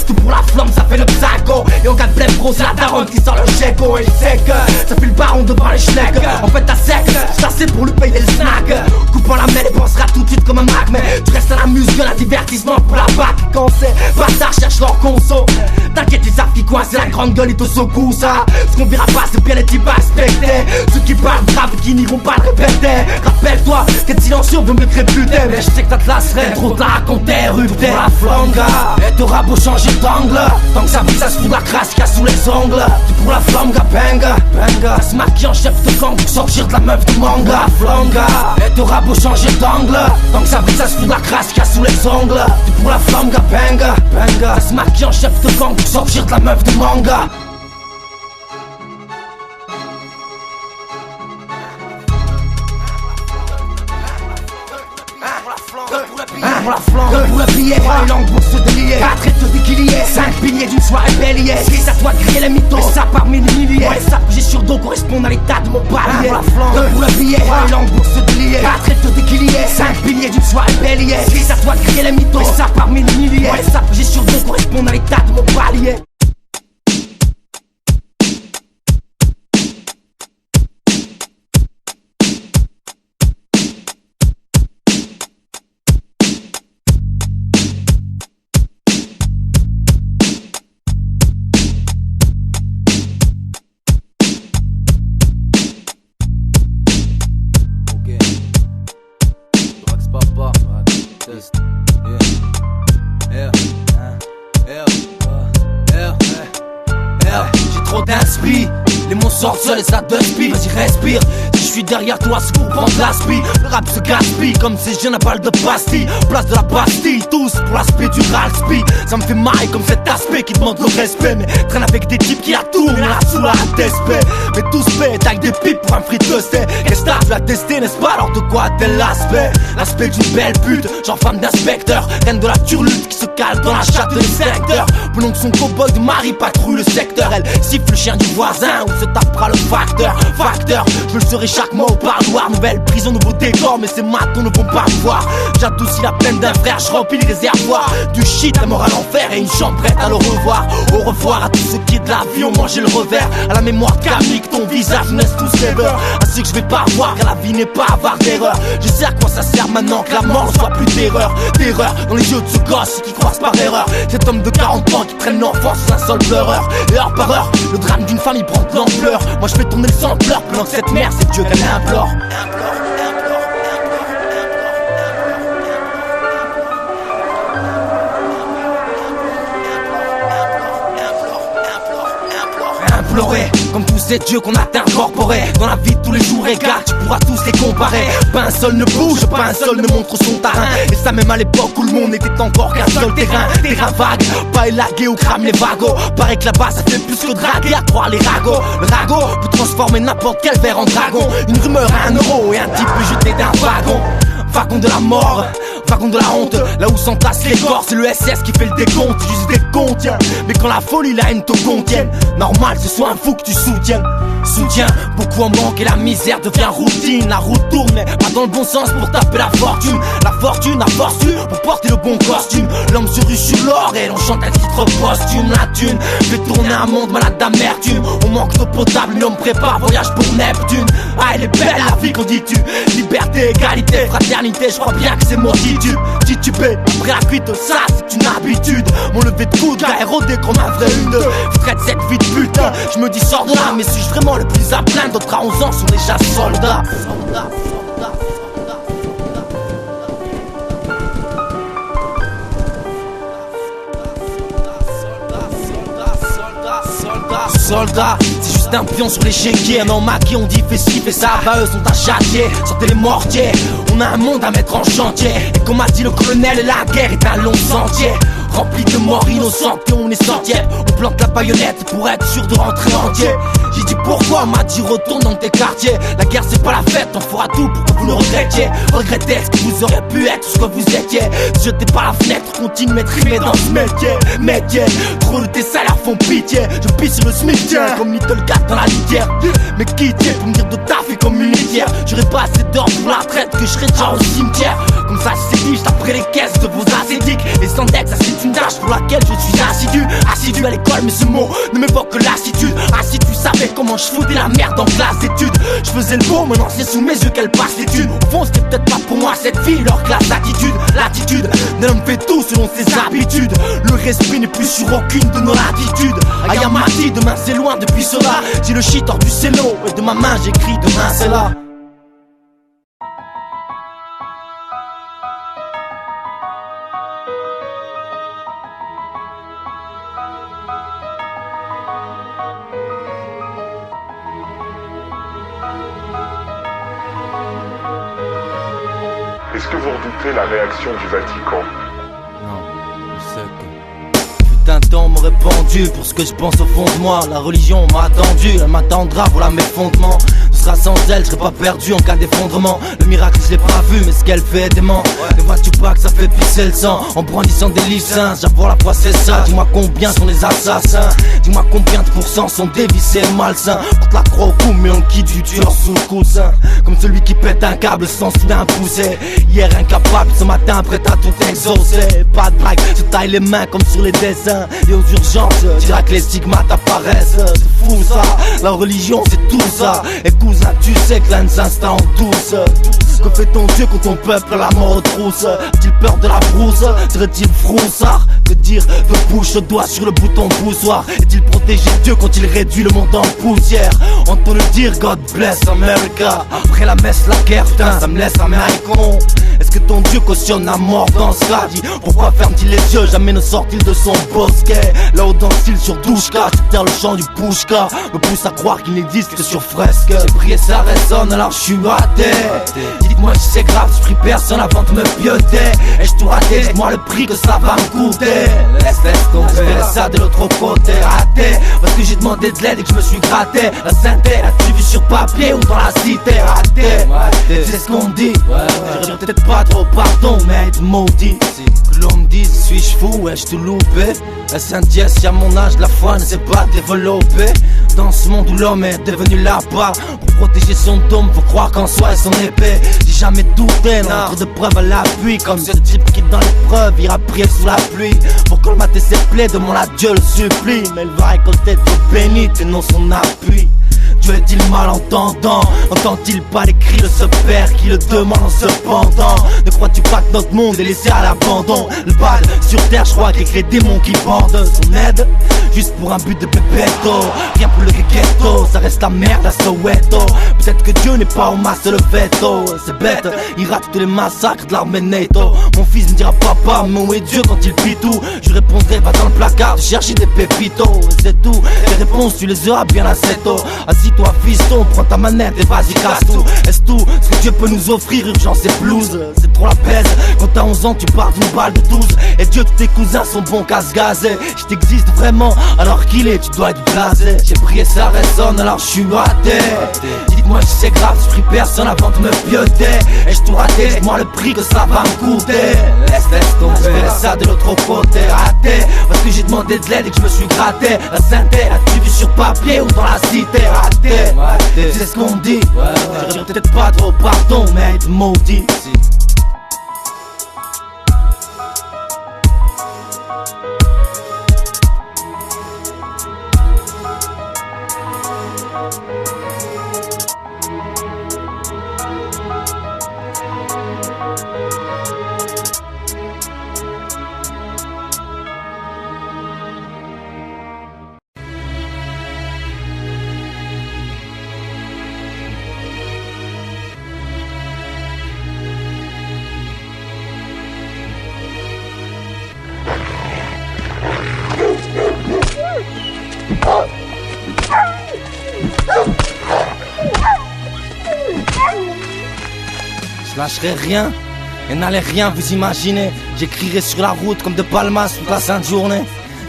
Tout pour la flamme, ça fait le psycho. Et en cas de blême gros, c'est la daronne qui sort le chèque. Et il sait que ça fait le baron devant les schnecks. En fait t'as sec, c'est assez pour lui payer le snack. Coupant la mêle et pensera tout de suite comme un Mac. Mais tu restes à la musique, un divertissement pour la bac. Quand c'est bâtard, cherche leur conso. T'inquiète, ils savent qui coince, c'est la grande gueule, ils te secouent ça. Ce qu'on verra pas, c'est bien les types aspectés. Ceux qui parlent grave et qui n'iront pas le répéter. Rappelle-toi qu'être silencieux vaut mieux que réputer. Mais je sais que ta classe serait trop tard à compter, rupté. Pour la flonga, et t'auras beau changer d'angle, tant que ça vise ça se fout de la crasse qu'il y a sous les ongles. C'est pour la flonga, banga, banga. Se maquille en chef de gang pour sortir de la meuf du manga. Flonga, et t'auras beau changer d'angle, tant que ça vise ça se fout de la crasse qu'il y a sous les ongles. C'est pour la flonga, banga, banga. Se maquille en chef de gang pour sortir de la meuf du manga. Pour la flanque, pour le billet, une langue pour se délier. 4 étoiles d'équilier, 5 piliers d'une soirée bélier. C'est à toi de griller les mythos, et ça parmi les milliers. Les sapes que j'ai sur dos correspondent à l'état de mon palier. Pour la flanque, pour le billet, une langue pour se délier. 4 étoiles d'équilier, 5 piliers d'une soirée bélier. C'est à toi de griller les mythos, et ça parmi les milliers. Les sapes que j'ai sur dos correspondent à l'état de mon palier. gaspille. Les mots sortent seuls et ça donne speed. Vas-y respire, si je suis derrière toi c'est pour prendre l'aspi. Le rap se gaspille comme ces jeunes à balles de pastille. Place de la Bastille, tous pour l'aspect du ralspi. Ça me fait marrer comme cet aspect qui demande le respect. Mais traîne avec des types qui la tournent là sous la d'espèce. Mais tous pètent avec des pipes pour un friteuse. Qu'est-ce que tu as testé n'est-ce pas, alors de quoi tel l'aspect? L'aspect d'une belle pute, genre femme d'inspecteur. Reine de la turlute qui se cale dans la chatte des secteurs. Pendant que son cow-boy de mari patrouille le secteur. Elle siffle le chien du voisin ou se tapera le facteur. Je le serai chaque mois au parloir. Nouvelle prison, nouveau décor, mais ces matons ne vont pas me voir. J'adoucis la peine d'un frère, je remplis les réservoirs. Du shit, la mort à l'enfer et une chambre prête à le revoir. Au revoir à tous ceux qui de la vie ont mangé le revers. À la mémoire de Camille, ton visage nous laisse tous rêveurs. À ceux que je vais pas voir, car la vie n'est pas avare d'erreur. Je sais à quoi ça sert maintenant que la mort ne soit plus d'erreur. Terreur dans les yeux de ce gosse qui croise par erreur. Cet homme de 40 ans qui traîne l'enfance sous un sol pleureur. Et heure par heure, le drame d'une famille prend de l'ampleur. Moi je fais tourner le sang pleur pendant que cette mère, c'est Dieu qu'elle implore. Implorer, comme tous ces dieux qu'on a incorporés dans la vie de tous les jours, regarde, tu pourras tous les comparer. Pas un seul ne bouge, pas un seul ne montre son terrain. Et ça même à l'époque où le monde n'était encore qu'un seul terrain. Terrain vague, pas élagué ou crame les wagons. Paraît que là-bas ça fait plus que draguer, à croire les ragots. Le ragot peut transformer n'importe quel verre en dragon. Une rumeur à 1 euro et un type peut jeter d'un wagon. Wagon de la mort, wagon de la honte. Là où s'entassent les corps, c'est le SS qui fait le décompte. Juste des comptes, mais quand la folie, la haine te contienne, normal ce soit un fou que tu soutiennes. Soutien, beaucoup en manque et la misère devient routine. La route tourne, mais pas dans le bon sens pour taper la fortune. La fortune a force pour porter le bon costume. L'homme se rue sur l'or et l'on chante un titre posthume. La thune fait tourner un monde malade d'amertume. On manque d'eau potable, mais on me prépare voyage pour Neptune. Ah, elle est belle la vie qu'on dit tu. Liberté, égalité, fraternité, je crois bien que c'est mon titube. Titubé, après la cuite, ça c'est une habitude. Mon lever de coude, gars érodé comme un vrai une. Je traite cette vie de putain, je me dis sors de là. Mais suis-je vraiment le plus à plaindre? D'autres à 11 ans sont déjà soldats. Soldat, c'est juste un pion sur l'échiquier. Un homme à qui on dit fais ci, fais ça, bah eux sont à châtier. Sortez les mortiers, on a un monde à mettre en chantier. Et comme a dit le colonel, la guerre est un long sentier rempli de morts innocentes et on est sortis. On plante la baïonnette pour être sûr de rentrer entier. J'ai dit pourquoi, on m'a dit retourne dans tes quartiers. La guerre c'est pas la fête, on fera tout pour que vous le regrettiez. Regrettez ce que vous auriez pu être, ce que vous étiez. Jetez pas la fenêtre, continuez de rimer dans ce métier. Trop de tes salaires font pitié. Je pisse sur le cimetière comme Little Cat dans la litière. Mais qui t'es pour me dire de taffer comme une litière? J'aurais pas assez d'or pour la retraite que je serais déjà au cimetière. Comme ça c'est dit, je taperai les caisses de vos ascétiques. Les index, ça c'est une tâche pour laquelle je suis assidu à l'école, mais ce mot ne m'évoque que lassitude. Ah si tu savais comment je foutais la merde en classe d'études. Je faisais le beau, maintenant c'est sous mes yeux qu'elle passe l'étude. Au fond c'était peut-être pas pour moi cette vie, leur classe d'attitude. L'attitude d'un homme fait tout selon ses habitudes. Le respect n'est plus sur aucune de nos latitudes. Ayamati, demain c'est loin depuis cela. J'ai le shit hors du cello et de ma main j'écris demain c'est là. Est-ce que vous redoutez la réaction du Vatican? Non, je sais que putain de temps m'aurait pendu pour ce que je pense au fond de moi. La religion m'a attendu, elle m'attendra, voilà mes fondements. Ce sera sans elle, je serai pas perdu en cas d'effondrement. Le miracle je l'ai pas vu, mais ce qu'elle fait est dément. Ne vois-tu pas que ça fait pisser le sang en brandissant des livres saints? J'avoue la foi c'est ça, dis-moi combien sont les assassins. Dis-moi combien de pourcents sont dévissés malsains. Porte la croix au cou mais on quitte du tueur sous le coussin. Comme celui qui pète un câble sans soudain pousser. Hier incapable, ce matin prêt à tout exaucer. Pas de blague, je taille les mains comme sur les dessins. Et aux urgences, diras que les stigmates apparaissent. C'est fou ça, la religion c'est tout ça. Et cousin tu sais que l'un s'installe en douce. Que fait ton Dieu quand ton peuple a la mort aux trousses? A-t-il peur de la brousse? Serait-il froussard? Que dire de bouche le doigt sur le bouton poussoir? Est-il protégé Dieu quand il réduit le monde en poussière? Entend le dire God bless America. Après la messe la guerre, putain ça me laisse américain. Est-ce que ton Dieu cautionne la mort dans ce cas? Dis, pourquoi ferme-t-il les yeux? Jamais ne sort-il de son bosquet? Là où danse-t-il sur Douchka? Je terre le chant du Pouchka me pousse à croire qu'il n'existe que sur fresque. J'ai prié, ça résonne, alors je suis raté. Dites-moi si c'est grave, je prie personne avant de me pioter. Ai-je tout raté? Dites-moi le prix que ça va me coûter. Laisse tomber, ça de l'autre côté raté. Parce que j'ai demandé de l'aide et que je me suis gratté. La synthèse, l'as-tu vu sur papier ou dans la cité? Raté, c'est ce qu'on dit. J'aurais peut-être pas trop pardon, mais être maudit. Que l'on me dise, suis-je fou? Ai-je tout loupé? Est-ce un dièse si à mon âge la foi ne s'est pas développée? Dans ce monde où l'homme est devenu la part, pour protéger son dôme, faut croire qu'en soi est son épée. J'ai jamais douté, nombre de preuves à l'appui. Comme ce type qui dans l'épreuve ira prier sous la pluie. Pour colmater ses plaies, demande à Dieu le supplie. Mais il va récolter trop bénite et non son appui. Dieu est-il malentendant? Entend-il pas les cris de ce père qui le demande en se pendant? Ne crois-tu pas que notre monde est laissé à l'abandon? Le bal sur terre, je crois qu'avec les démons qui bandent son aide, juste pour un but de pépéto. Rien pour le ghetto, ça reste la merde à Soweto. Peut-être que Dieu n'est pas au masque le veto. C'est bête, il rate tous les massacres de l'armée NATO. Mon fils me dira papa, mais où est Dieu quand il plie tout? Je répondrai, va dans le placard chercher des pépitos. C'est tout, les réponses tu les auras bien assez tôt. Assis-toi fiston, prends ta manette et vas-y casse tout. Est-ce tout ce que Dieu peut nous offrir? Urgence et blues, c'est trop la baise. Quand t'as 11 ans tu pars d'une balle de 12. Et Dieu que tes cousins sont bons qu'à se gazer. Je t'existe vraiment alors qu'il est, tu dois être blasé. J'ai prié, ça résonne, alors je suis raté. Dites-moi si c'est grave, je prie personne avant de me pioter. Ai-je tout raté? Dites-moi le prix que ça va me coûter. Laisse tomber, ça de l'autre côté raté. Parce que j'ai demandé de l'aide et que je me suis gratté. La synthèse, l'as-tu vu sur papier ou dans la cité? Raté, c'est ce qu'on dit. J'aurais peut-être pas trop pardon, mais être maudit. Je lâcherai rien et n'allez rien vous imaginer. J'écrirai sur la route comme de Palmas toute la sainte journée.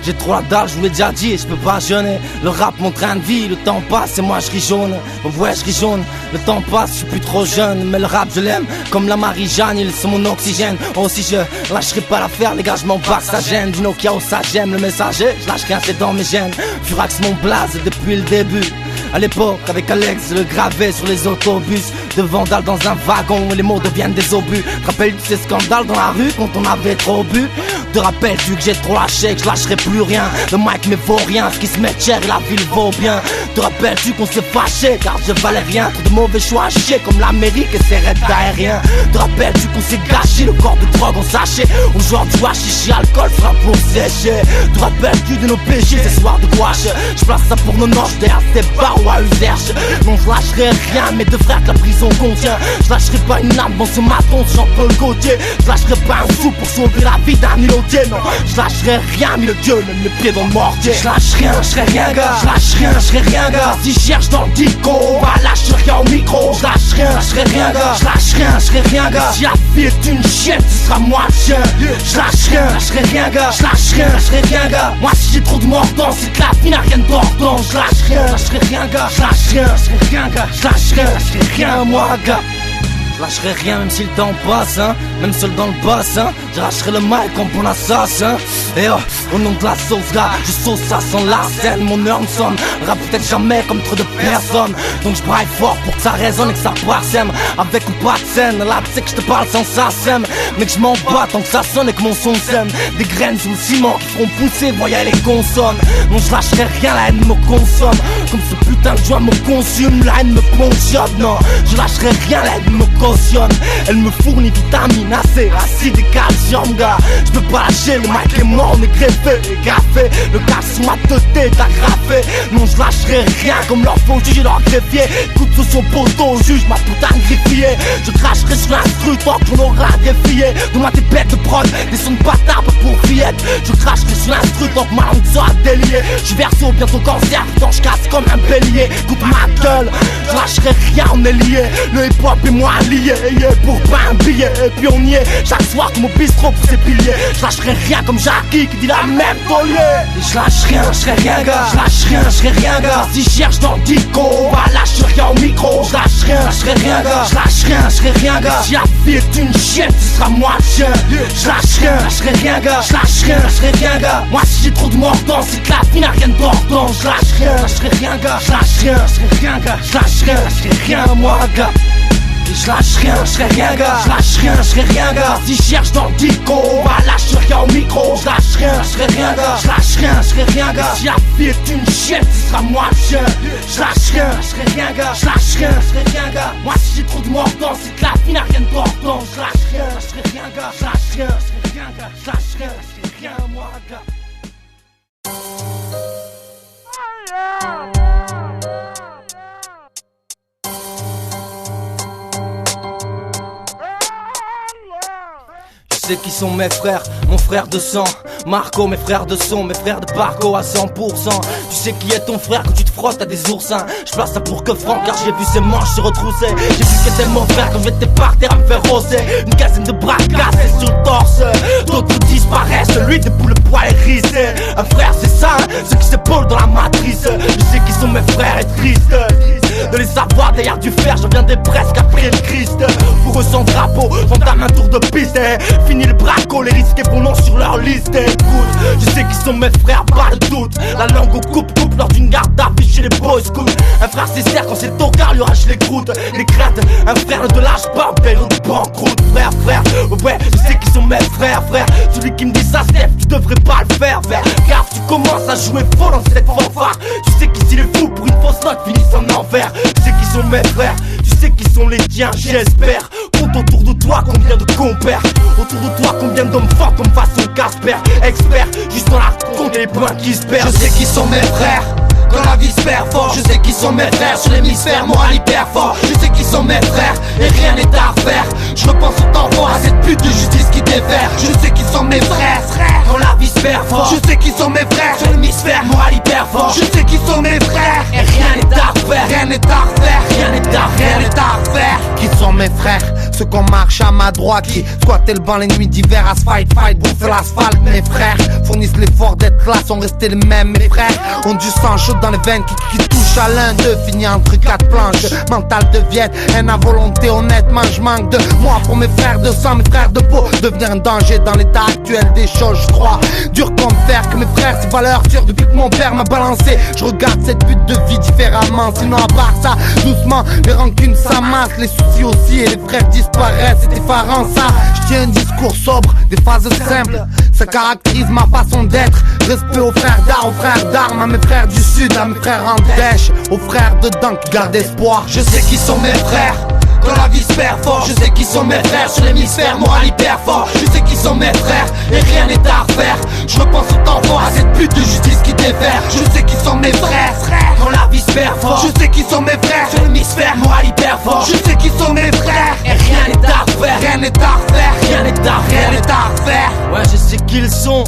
J'ai trop la dalle, je vous l'ai déjà dit et je peux pas jeûner. Le rap mon train de vie, le temps passe et moi je ris jaune. Ouais je ris jaune, le temps passe, je suis plus trop jeune. Mais le rap je l'aime, comme la Marie-Jeanne, ils sont mon oxygène. Oh si je lâcherai pas l'affaire, les gars je m'en bats, ça gêne. Du Nokia au ça j'aime, le messager, je lâche rien c'est dans mes gènes. Furax mon blaze depuis le début. À l'époque avec Alex, le gravé sur les autobus. De vandales dans un wagon, les mots deviennent des obus. Te rappelles-tu ces scandales dans la rue quand on avait trop bu? Te rappelles-tu que j'ai trop lâché, que je lâcherai plus rien? Le mic ne vaut rien, ce qui se met cher et la ville vaut bien. Te rappelles-tu qu'on s'est fâché car je valais rien? Trop de mauvais choix à chier comme l'Amérique et ses raids aériens. Te rappelles-tu qu'on s'est gâché le corps de drogue en sachet? Aujourd'hui chichi alcool sera pour sécher. Te rappelles-tu de nos péchés ces soirs de gouache? Je place ça pour nos noches derrière ces bars ou à Userche. Non je lâcherai rien, mes deux frères que la prison contient. Je lâcherai pas une âme dans ce maton de Jean-Paul Gaultier. Je lâcherai pas un sou pour sauver la vie d'un îlotier. Non, je lâcherai rien, mais le Dieu même les pieds dans le mortier. Je lâche rien, je serai rien gars. Je lâche rien, je serai rien gars. Si je cherche dans le dico, on va lâcher rien au micro. Je lâche rien, je serai rien gars. Je lâche rien, je serai rien gars. Si la vie est une chienne, ce sera moi le chien. Je lâche rien, je serai rien gars. Je lâche rien, je serai rien gars. Moi si j'ai trop de mordants, c'est que la vie n'a rien d'ordant. Je lâche rien, je serai rien gars. Je lâche rien, je serai rien gars. Je lâche rien, je serai rien moi gars. Je lâcherai rien même si le temps passe, hein. Même seul dans le bassin, je lâcherai le mic comme bon assassin. Et oh, au nom de la sauce là, je sauce ça sans la scène. Mon heure me sonne, rap peut-être jamais comme trop de personnes. Donc je braille fort pour que ça résonne et que ça parsème. Avec ou pas de scène, là tu sais que je te parle sans ça sème. Mais que je m'en bats tant que ça sonne et que mon son sème. Des graines sous le ciment qui feront pousser, voyez les consonnes. Non je lâcherai rien, la haine me consomme. Comme ce putain de joint me consume, la haine me ponctionne. Non, je lâcherai rien, la haine me cautionne. Elle me fournit vitamine AC, acide et calcium gars. Je peux pas lâcher, le mic est mort, on est greffé, graffé. Le casse sous ma teuté d'agrafé. Non je lâcherai rien comme leur faux juge et leur greffier. Coups de son poteau, juge ma putain de griffier. Je cracherai sur l'instru tant qu'on aura défié. Donne-moi des bêtes de prod, des sons de bâtard pour fillette. Je cracherai sur l'instru tant que ma langue sera déliée. Je verso bientôt cancer, putain je casse comme un bélier. Coupe ma gueule, je lâcherai rien, on est lié. Le hip hop et moi lié, pour pas un billet. Et puis on y est, chaque soir comme au bistrot pour ses piliers. Je lâcherai rien comme Jackie qui dit la même taulier. Et je lâche rien, je serai rien gars. Je lâche rien, je serai rien gars. Si je cherche dans le dico, on va lâcher rien au micro. Je lâche rien, je serai rien gars. Je lâche rien, je serai rien gars. Si la vie est une chienne, ce sera moi le chien. Je lâche rien, je serai rien gars. Je lâche rien, je serai rien gars. Moi si j'ai trop de mordants, c'est que la vie n'a rien d'ordant. Je lâche rien, je serai rien gars. Je lâche rien, je serai rien gars. Je lâche rien, je serai rien moi gars. Et je lâche rien, je serai rien gars. Je lâche rien, je serai rien gars. Si je cherche dans le dico, on va lâcher rien au micro. Je lâche rien, je serai rien gars. Je lâche rien, je serai rien gars. Si la vie est une chienne, ce sera moi le chien. Je lâche rien, je serai rien gars. Je lâche rien, je serai rien gars. Moi si j'ai trop de mordants, c'est que la vie n'a rien d'ordant. Je lâche rien, je serai rien gars. Je lâche rien, je serai rien gars. Je lâche rien, je serai rien moi gars. Je sais qui sont mes frères, mon frère de sang, Marco, mes frères de son, mes frères de parcours à 100%. Tu sais qui est ton frère quand tu te frostes à des oursins. Je place ça pour que Franck, car j'ai vu ses manches se retrousser. J'ai vu que t'es mon frère quand j'étais par terre à me faire rosser. Une quinzaine de bras cassés sur le torse. D'autres disparaissent, celui debout le poil hérissé. Un frère c'est ça, hein, ceux qui s'épaulent dans la matrice. Je sais qui sont mes frères et triste de les avoir derrière du fer, je viendrai presque après le Christ. Pour eux sans drapeau, j'entame un tour de piste. Fini le braco, les risques et bons noms sur leur liste. Écoute, je sais qui sont mes frères, pas de doute. La langue au coupe-coupe lors d'une garde affichée les boys scouts. Un frère c'est serre quand c'est ton car, lui arrache les croûtes. Les craintes, un frère ne te lâche pas, période de banqueroute. Frère, frère, ouais, je sais qui sont mes frères, frère. Celui qui me dit ça, Steph, tu devrais pas le faire, frère. Car tu commences à jouer faux dans cette fanfare. Tu sais qu'ici les fous pour une fausse note finissent en enfer. Tu sais qui sont mes frères, tu sais qui sont les tiens, j'espère. Compte autour de toi combien de compères. Autour de toi combien d'hommes forts comme façon Casper. Expert, juste dans la compte les points qui se perdent. Je sais qui sont mes frères quand la vie se perd fort. Je sais qui sont mes frères sur l'hémisphère moral hyper fort. Je sais qui sont mes frères et rien n'est à refaire. Je repense au temps fort à cette pute de justice qui défère. Je sais qui sont mes frères quand la vie se perd fort. Je sais qui sont mes frères sur l'hémisphère moral hyper fort. Je sais qui sont mes frères et rien n'est à refaire. Rien n'est à refaire, rien n'est à refaire. Qui sont mes frères, ceux qu'on marche à ma droite, qui squattaient le banc les nuits d'hiver à fight, bouffer l'asphalte. Mes frères fournissent l'effort d'être là, sont restés les mêmes. Mes frères ont du sang chaud dans les veines qui touche à l'un d'eux, finit entre quatre planches. Mental de viette, haine à volonté, honnêtement je manque de moi pour mes frères de sang, mes frères de peau. Devenir un danger dans l'état actuel des choses, je crois dur comme fer que mes frères, c'est valeurs sûres depuis que mon père m'a balancé. Je regarde cette pute de vie différemment, sinon à part ça, doucement, les rancunes s'amassent, les soucis aussi et les frères disparaissent, c'est effarant ça. Je tiens un discours sobre, des phases simples, ça caractérise ma façon d'être. Respect aux frères d'armes, à mes frères du sud, à mes frères en dèche, aux frères dedans qui gardent espoir. Je sais qui sont mes frères quand la vie se perd fort. Je sais qui sont mes frères sur l'hémisphère moral hyper fort. Je sais qui sont mes frères et rien n'est à refaire. Je repense au temps fort à cette pute de justice qui défère. Je sais qui sont mes frères quand la vie se perd fort. Je sais qui sont mes frères sur l'hémisphère moral hyper fort. Je sais qui sont mes frères et rien n'est à refaire. Rien n'est à refaire, rien n'est à refaire. Ouais, je sais qui ils sont.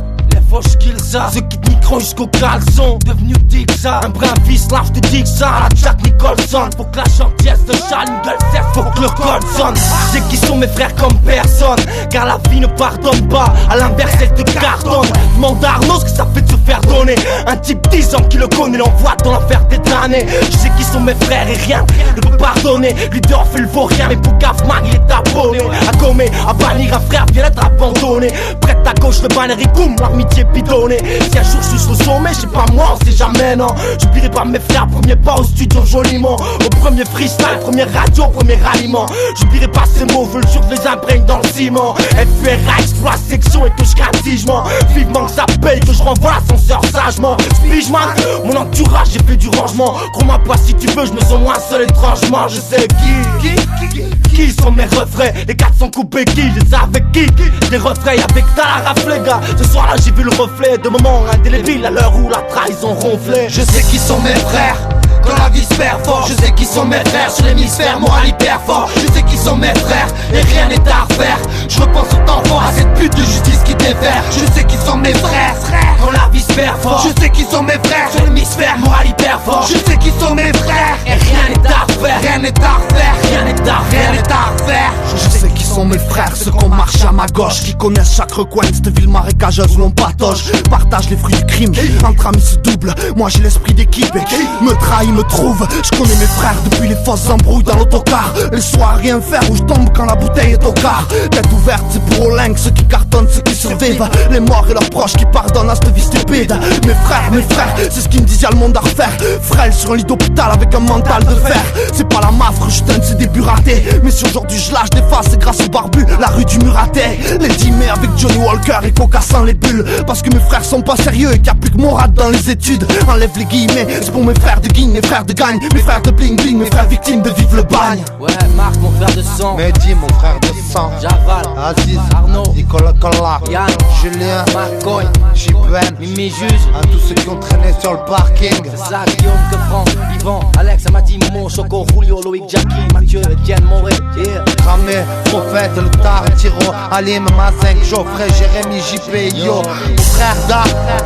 Fauche qu'ils ça, ceux qui te niqueront jusqu'au caleçon. Devenu dick ça, un brin vice là, je te dis que ça. La Jack Nicholson, faut que la gentillesse de Charles gueule serre, faut que le code sonne. Je sais qui sont mes frères comme personne, car la vie ne pardonne pas, à l'inverse elle te cartonne. Demande à Arnaud ce que ça fait de se faire donner. Un type 10 ans qui le connaît l'envoie dans l'enfer des damnés. Je sais qui sont mes frères et rien ne peut pardonner. Leader fait le vaurien, mais pour Gafman il est abonné. À gommer, à bannir un frère vient d'être abandonné. Prête à gauche le banner et boum, l'amitié bidonné. Si un jour je suis au sommet, je sais pas moi, on sait jamais non. J'oublierai pas mes frères, premier pas au studio joliment. Au premier freestyle, première radio, premier ralliement. J'oublierai pas ces mots, veulent sûr que les imprègne dans le ciment. FURA, exploit section et que je gratigement. Vivement que ça paye, que je renvoie l'ascenseur sagement. Spigeman, mon entourage, j'ai fait du rangement. Crois-moi pas si tu veux, je me sens moins seul étrangement. Je sais qui qui sont mes refrains. Les 400 coupés qui, je les avec qui. Les refrains avec ta rafle gars. Ce soir là j'ai vu le reflet de moments indélébiles à l'heure où la trahison ronflait. Je sais qui sont mes frères quand la vie se perd fort. Je sais qui sont mes frères sur l'hémisphère moral hyper fort. Je sais qui sont mes frères et rien n'est à refaire. Je repense au temps fort à cette pute de justice qui défère. Je sais qui sont mes frères quand la vie se perd fort. Je sais qui sont mes frères sur l'hémisphère moral hyper fort. Je sais qui sont mes frères et rien n'est à refaire. Rien n'est à refaire. Rien n'est à refaire. Rien n'est à refaire. Je sais qui sont mes frères, ceux qu'on marche à ma gauche, qui connaissent chaque recoin de cette ville marécageuse où l'on patauge. Partage les fruits du crime, entre amis se double. Moi j'ai l'esprit d'équipe et qui me trahit me trouve. Je connais mes frères depuis les fausses embrouilles dans l'autocar. Les soirs à rien faire où je tombe quand la bouteille est au quart. Tête ouverte c'est pour Olingue, ceux qui cartonnent, ceux qui survivent. Les morts et leurs proches qui pardonnent à cette vie stupide. Mes frères, c'est ce qu'ils me disent, y'a le monde à refaire. Frêle sur un lit d'hôpital avec un mental de fer. C'est pas la mafre, je donne, c'est des buts ratés. Mais si aujourd'hui je lâche des faces, c'est grâce au barbu, la rue du Muratet. Les 10 mai avec Johnny Walker et Coca sans les bulles. Parce que mes frères sont pas sérieux et qu'il y a plus que morade dans les études. Enlève les guillemets, c'est pour mes frères de guigne, mes frères de gagne, mes frères de bling bling, mes frères victimes de vivre le bagne. Ouais, Marc, mon frère de sang. Mehdi, mon frère de sang. Javal, Aziz, Arnaud, Nicolas Collard, Yann, Julien, Marcoy, Jiben, Mimi Juge, à tous ceux qui ont traîné sur le parking. c'est ça, Guillaume, Quefran, Yvan, Alex, Amadi, Momo, Choco, Julio, Loïc, Jackie, Mathieu, Etienne, Moré, yeah. Ramé, Prophète, Le Tar, Tiro, Alim, Masseng, Geoffrey, Jérémy, JP, Yo, mon frère Da,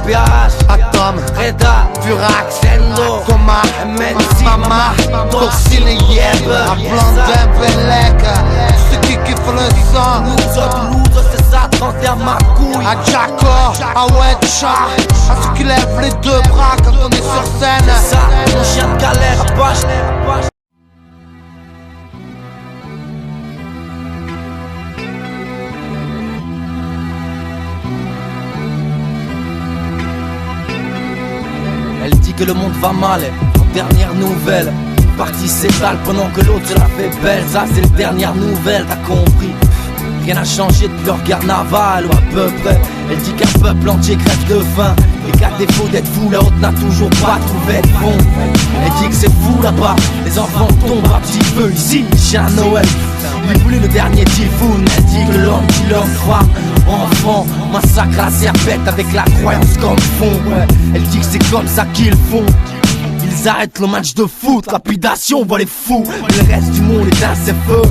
PH, Atom, Reda, Furax, Sendo, Coma, MNC, Mama, Toxine, Yeb, Ablondin, Belek, tous ceux qui kiffent le sang. Toulouse, c'est ça, 31 ma couille. À Jaco, à Wetcha, à ceux qui lèvent les deux bras quand on est sur scène. Ça, mon chien de galère, Apache. Elle dit que le monde va mal, dernière nouvelle. Une partie s'étale pendant que l'autre se la fait belle. Ça c'est les dernières nouvelles, t'as compris. Rien n'a changé depuis leur guerre navale, ou à peu près. Elle dit qu'un peuple entier crève de faim et qu'à défaut d'être fou, la haute n'a toujours pas trouvé de fond. Elle dit que c'est fou là-bas, les enfants tombent à petit feu. Ici, chez un Noël, il voulait le dernier typhoon. Elle dit que l'homme qui leur croit enfant massacre la serpette avec la croyance comme fond. Elle dit que c'est comme ça qu'ils font. Ils arrêtent le match de foot, lapidation, voit les fous. Mais le reste du monde éteint ses feux.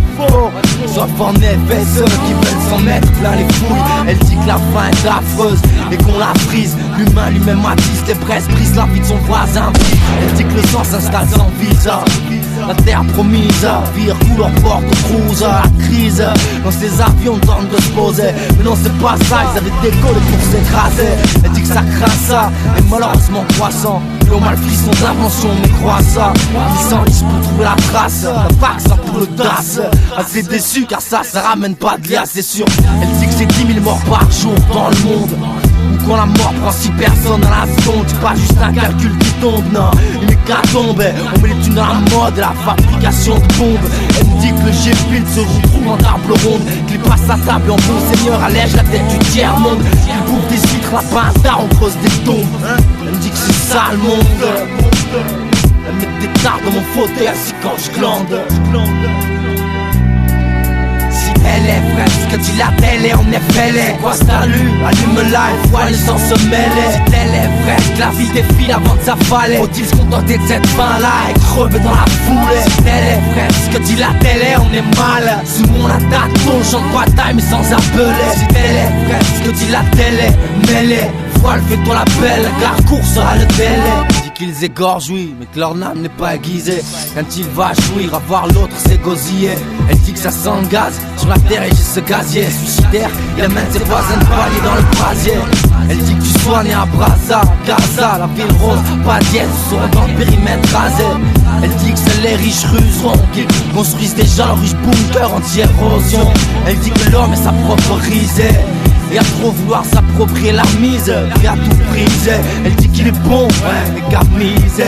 Sauf en effet ceux qui veulent s'en mettre plein les fouilles. Elle dit que la fin est affreuse et qu'on la frise. L'humain lui-même attise les braises, brise la vie de son voisin. Elle dit que le sang s'installe sans visa. La terre promise, vire couleur porte cruise. La crise, dans ces avions tentent de se poser. Mais non c'est pas ça, ils avaient décollé pour s'écraser. Elle dit que ça craint ça, et malheureusement croissant. Le mal frisson d'invention, mais crois ça. Ils s'enlisent pour trouver la trace. La vaccin pour le DAS. Assez déçu car ça ramène pas de lien, c'est sûr. Elle dit que c'est 10 000 morts par jour dans le monde. Ou quand la mort prend 6 personnes à la seconde. C'est pas juste un calcul qui tombe, non. Une hécatombe, on met les thunes dans la mode et la fabrication de bombes. Elle me dit que le G-Pile se retrouve en table ronde. Qu'il passe à table en bon seigneur, allège la tête du tiers-monde. Qu'il bouffe des huîtres, la pince d'art, on creuse des tombes. Elle me dit que c'est ça le monde. Elle met des tards dans mon fauteuil assis quand je glande. Si elle est vraie, ce que dit la télé, on est fêlé. Quoi salut, allume-la et vois le sang se mêler. Si elle est vraie, que la vie défile avant de s'affaler. Faut-il se contenter de cette fin-là et crever dans la foulée? Si elle est vraie, ce que dit la télé, on est mal. Sous mon attaque, ton champ de bataille mais sans appeler. Si elle est vraie, ce que dit la télé, mêlée. Voile, fais-toi la belle, car court sera le délai. Dit qu'ils égorgent, oui, mais que leur âme n'est pas aiguisée. Quand il va jouir, à voir l'autre s'égosiller. Elle dit que ça sent le gaz, sur la terre et j'ai ce gazier suicidaire, il amène ses voisins de palier dans le brasier. Elle dit que tu sois né à Brazza, Gaza, la ville rose, pas diète, seront dans le périmètre rasé. Elle dit que c'est les riches ruseront qui construisent déjà leur riche bunker anti-érosion. Elle dit que l'homme est sa propre risée et à trop vouloir s'approprier la mise, et à tout briser. Elle dit qu'il est bon, ouais, et gamisé.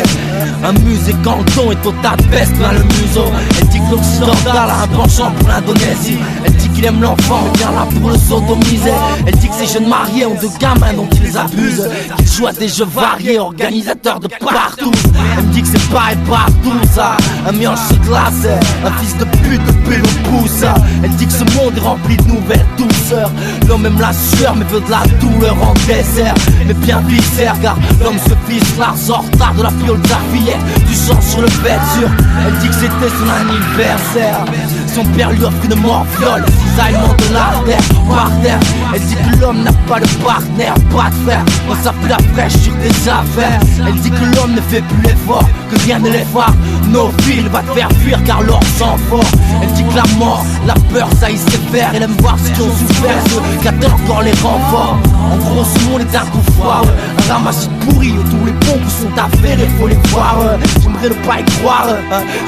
Un musée quand le ton est au tas de peste plein le museau. Elle dit que l'occidental a un penchant pour l'Indonésie. Elle dit qu'il qu'il aime l'enfant, mais vient là pour le sodomiser. Elle dit que ces jeunes mariés ont de gamins dont ils abusent, qu'ils jouent à des jeux variés, organisateurs de partout. Elle me dit que c'est pareil partout ça, un mélange se glace, un fils de pute depuis le pouce. Elle dit que ce monde est rempli de nouvelles douceurs. L'homme aime la sueur mais veut de la douleur en dessert, mais bien viscère car l'homme se fiche là, sort tard de la fiole de sa fillette, du sang sur le bête sûr. Elle dit que c'était son anniversaire, son père lui offre une morfiole, cisaillement de l'artère par terre. Elle dit que l'homme n'a pas de partenaire, pas de frère, on s'appuie la fraîche sur des affaires. Elle dit que l'homme ne fait plus l'effort, que rien ne l'effare. Nos fils va te faire fuir car l'or sent fort. Elle dit que la mort, la peur ça y sait faire. Elle aime voir ce qu'ils ont souffert, ceux qui attendent encore les renforts. En gros ce monde est un coup foireux, un ramassis de pourris, tous les pompes sont affairés, faut les voir. J'aimerais ne pas y croire,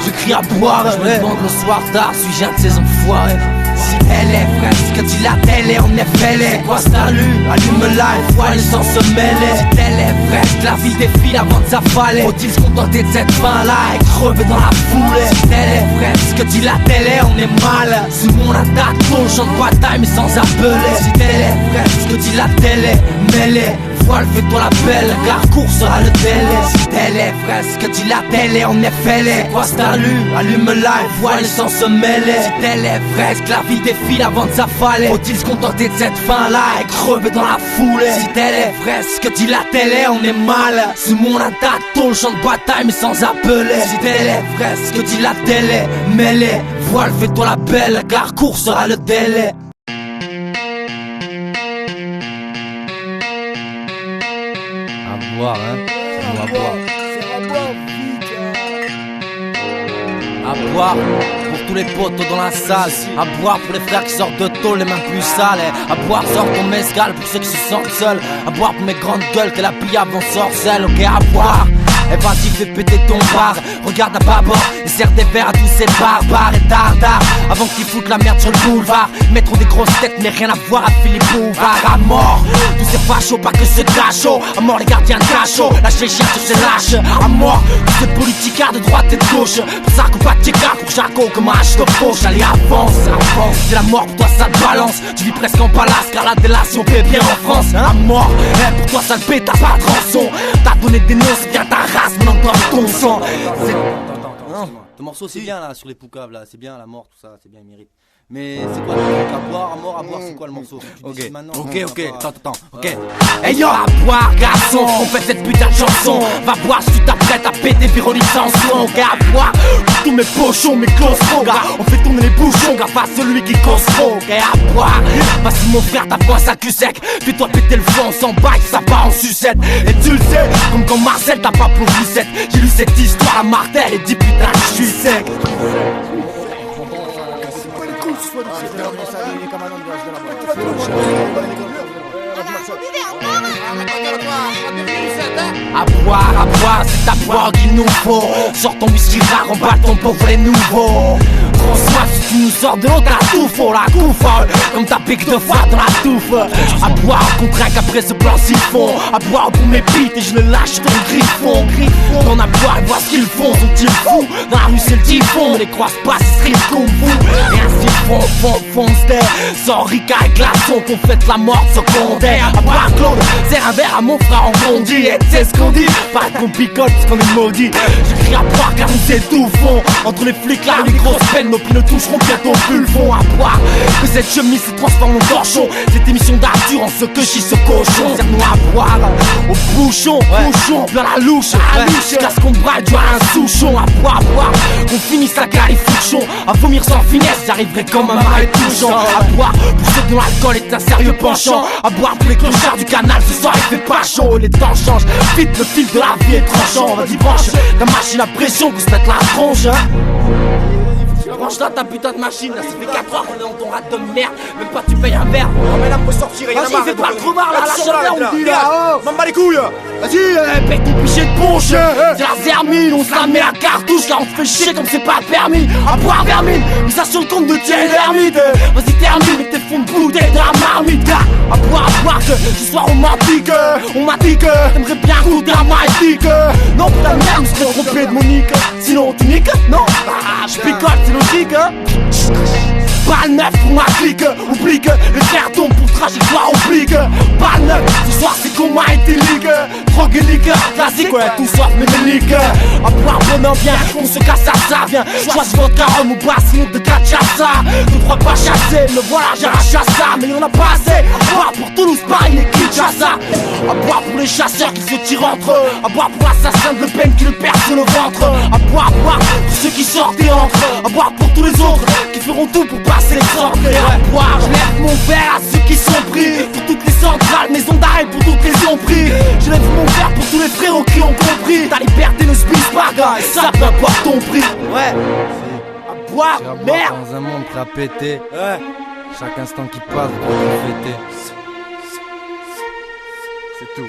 je crie à boire. Je me demande le soir tard, suis-je un de ces enfoirés? Si elle est vraie, ce que dit la télé, en effet, elle est. Quoi salut, allume-la, une fois les sens se mêler. Si elle est vraie, que la vie défile avant de s'affaler. Faut-il se contenter de cette fin-là et crever dans la foulée? Si elle est vraie, ce que dit la télé, on est mal. Sous mon attaque, ton champ de bataille, mais sans appeler. Si elle est vraie, ce que dit la télé, mêlée. Voile, fais-toi la belle, car court sera le délai. Si elle est vraie, ce que dit la télé, en effet, elle est. Quoi salut, allume-la, et voile sans se mêler. Si elle est vraie, que la vie défile avant de s'affaler. Faut-il se contenter de cette fin-là et crever dans la foulée? Si elle est vraie, ce que dit la télé, on est mal. Sous mon attaque, tôt le champ de bataille, mais sans appeler. Si elle est vraie, ce que dit la télé, mêlée. Voile, fais-toi la belle, car court sera le délai. À boire, hein, c'est bon à boire. À boire pour tous les potos dans la salle. À boire pour les frères qui sortent de tôle, les mains plus sales. À boire sort ton mescal pour ceux qui se sentent seuls. À boire pour mes grandes gueules que la pille avant sorcelle. Ok, à boire. Et vas-y fais péter ton bar. Regarde à bâbord et serre des verres à tous ces barbares et dardards. Avant qu'ils foutent la merde sur le boulevard. Mettront des grosses têtes mais rien à voir à Philippe Bouvard. À mort tous ces fachos, pas que ce cachot. À mort les gardiens de cachot, lâche les chiens sur ces lâches. À mort tous ces politicards de droite et de gauche. Pour ça qu'on pas de car pour Jaco comme un hache de poche. Allez avance, avance. C'est la mort pour toi ça te balance. Tu vis presque en palace car la délation paie bien en France. À mort, pour toi ça le pète, t'as pas de rançon. T'as donné des noms, c'est bien ta race, mais encore ton sang. Attends, ton morceau c'est bien là sur les poucaves là, c'est bien la mort, tout ça, c'est bien, il mérite. Mais c'est quoi le truc à boire, à mort, à boire, c'est quoi le morceau? Ok, maintenant, ok, attends, ok. Hey yo, à boire, garçon, on fait cette putain de chanson. Va boire si tu t'apprêtes à péter Véronique Sanson. Ok, à boire, tous mes pochons, mes claustros, gars. On fait tourner les bouchons, gars, pas celui qui cause trop. Ok, à boire, vas-y mon frère, t'as pas ça cul sec. Fais-toi péter le fond, on s'en bat, ça part en sucette. Et tu le sais, comme quand Marcel t'as pas plongé 7. J'ai lu cette histoire à Martel et dit putain, je suis sec. À boire, c'est à boire qu'il nous faut. Sors ton whisky rare, emballe ton pauvre et nouveau. François, si tu nous sors de l'eau, t'as tout faux, la coup folle. Comme ta pique de foire dans la touffe. À boire, qu'on craque après ce blanc siphon. À boire pour mes bites et je le lâche ton griffon. T'en à boire et vois ce qu'ils font, sont-ils fous? Dans la rue c'est le typhon, on les croise pas, c'est street kung fu. Et ainsi fonce des sans Rika et glaçon, qu'on fête la mort secondaire. À boire Claude, serre un verre à mon frère en bondi. Et c'est ce qu'on dit, pas qu'on picole parce qu'on est maudit. Je crie à boire car nous étouffons. Entre les flics là et les grosses peines, nos pieds ne toucheront bientôt plus le fond. À boire, que cette chemise se transforme en torchon. Cette émission d'Arthur en ce que chie ce cochon. Serre-nous à boire, au bouchon, bouchon, dans la louche, jusqu'à ce qu'on braille du un souchon. À boire, qu'on finisse la galifouchon. À vomir sans finesse, j'arriverai comme un marais touchant. À boire, pour ceux dont l'alcool est un sérieux penchant. À boire pour les clochards du canal, ce soir il fait pas chaud. Les temps changent, vite le fil de la vie est tranchant. Vas-y branche, ta machine à pression pour se mettre la tronche, hein. Branche-toi ta putain de machine, là, ça fait 4 heures qu'on est dans ton rat de merde. Même pas tu payes un verre. Non mais là on peut sortir, vas-y, fais pas le crevard là, lâche la on dit là. M'en bats les couilles. Vas-y, paye ton pichet de ponche. C'est la zermine, on se la met à cartouche. Car on te fait chier comme c'est pas permis. À boire vermine, mais ça sur le compte de Thierry l'ermite. Vas-y termine, mais tes fonds de bouteille de la marmite. À boire que ce soir romantique. On m'a dit que t'aimerais bien goûter à ma éthique. Non putain de merde, je serais trompé de Monique. Sinon tu niques, non, je picole, c'est logique, hein. Balle neuf pour ma clique, oublie que les frères tombent pour trajectoire oblique. Balle neuf, ce soir c'est combat et ligue. Drogue et liqueur, classique, ouais, tout soif mais des ligues. À boire bonhomme bien, on se casse à ça, viens. Choisis votre caromme ou basse, de cachaça. Ne crois pas chasser, me voilà, j'arrache à ça. Mais y'en a pas assez, à boire pour Toulouse, Paris et Kinshasa. À boire pour les chasseurs qui se tirent entre eux. À boire pour l'assassin de Le Pen qui le perce le ventre. À boire pour ceux qui sortent et entrent. À boire pour tous les autres qui feront tout pour passer les ordres. Et à boire, je lève mon verre à ceux qui sont pris. Pour toutes les centrales, maisons d'arrêt pour toutes les ont pris. Je lève mon verre pour tous les frérots qui ont compris. Ta liberté ne se brise pas, gars, et ça peut avoir ton prix. Ouais, à boire, merde. Dans un monde prêt à péter, ouais. Chaque instant qui passe doit être fêté. C'est tout.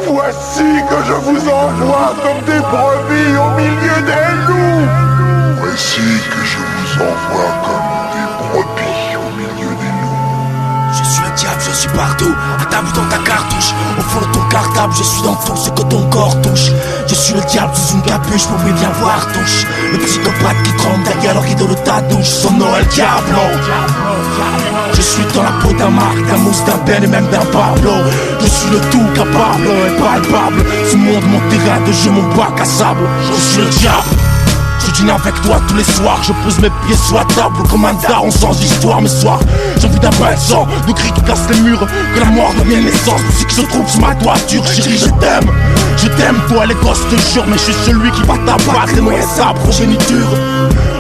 Voici que je vous envoie comme des brebis au milieu des loups. Voici que je vous envoie comme des brebis au milieu des loups. Je suis le diable, je suis partout, à table dans ta cartouche. Au fond de ton cartable, je suis dans tout ce que ton corps touche. Je suis le diable sous une capuche, pour mieux bien voir touche. Le psychopathe qui tremble derrière l'orgueil de ta douche. Son nom est le diablo. Je suis dans la peau d'un Marc, d'un Mousse, d'un Ben et même d'un Pablo. Je suis le tout capable et palpable. Ce monde, mon terrain de jeu, mon bac à sable. Je suis le diable. Je dîne avec toi tous les soirs, je pose mes pieds sur la table comme un daron sans histoire. Mes soirs, j'ai envie d'un bain de sang, de cris qui cassent les murs, que la mort devienne l'essence de ce qui se trouve sur ma toiture. Chérie, je t'aime, toi les gosses te jurent, mais je suis celui qui va t'abattre et noyer sa progéniture.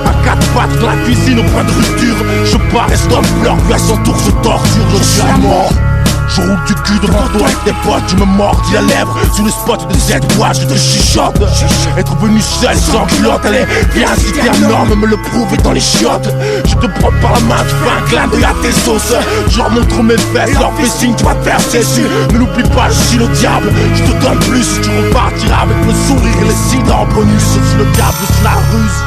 À quatre pattes dans la cuisine au point de rupture, je pars et Stone pleure, puis à son tour se torture. Je suis la mort. Je roule du cul devant toi avec tes potes, tu me mordis la lèvre sous le spot de cette boîte, je te chuchote. Être venu seul sans culotte, allez, viens si t'es un homme, me le prouver dans les chiottes. Je te prends par la main, tu fais un clin d'œil à tes sauces. Je leur montre mes fesses, leur fais signe, tu vas te faire cesser. Ne l'oublie pas, je suis le diable, je te donne plus, tu repartiras avec le sourire et les cides en bonus. Je suis le diable, je suis la ruse.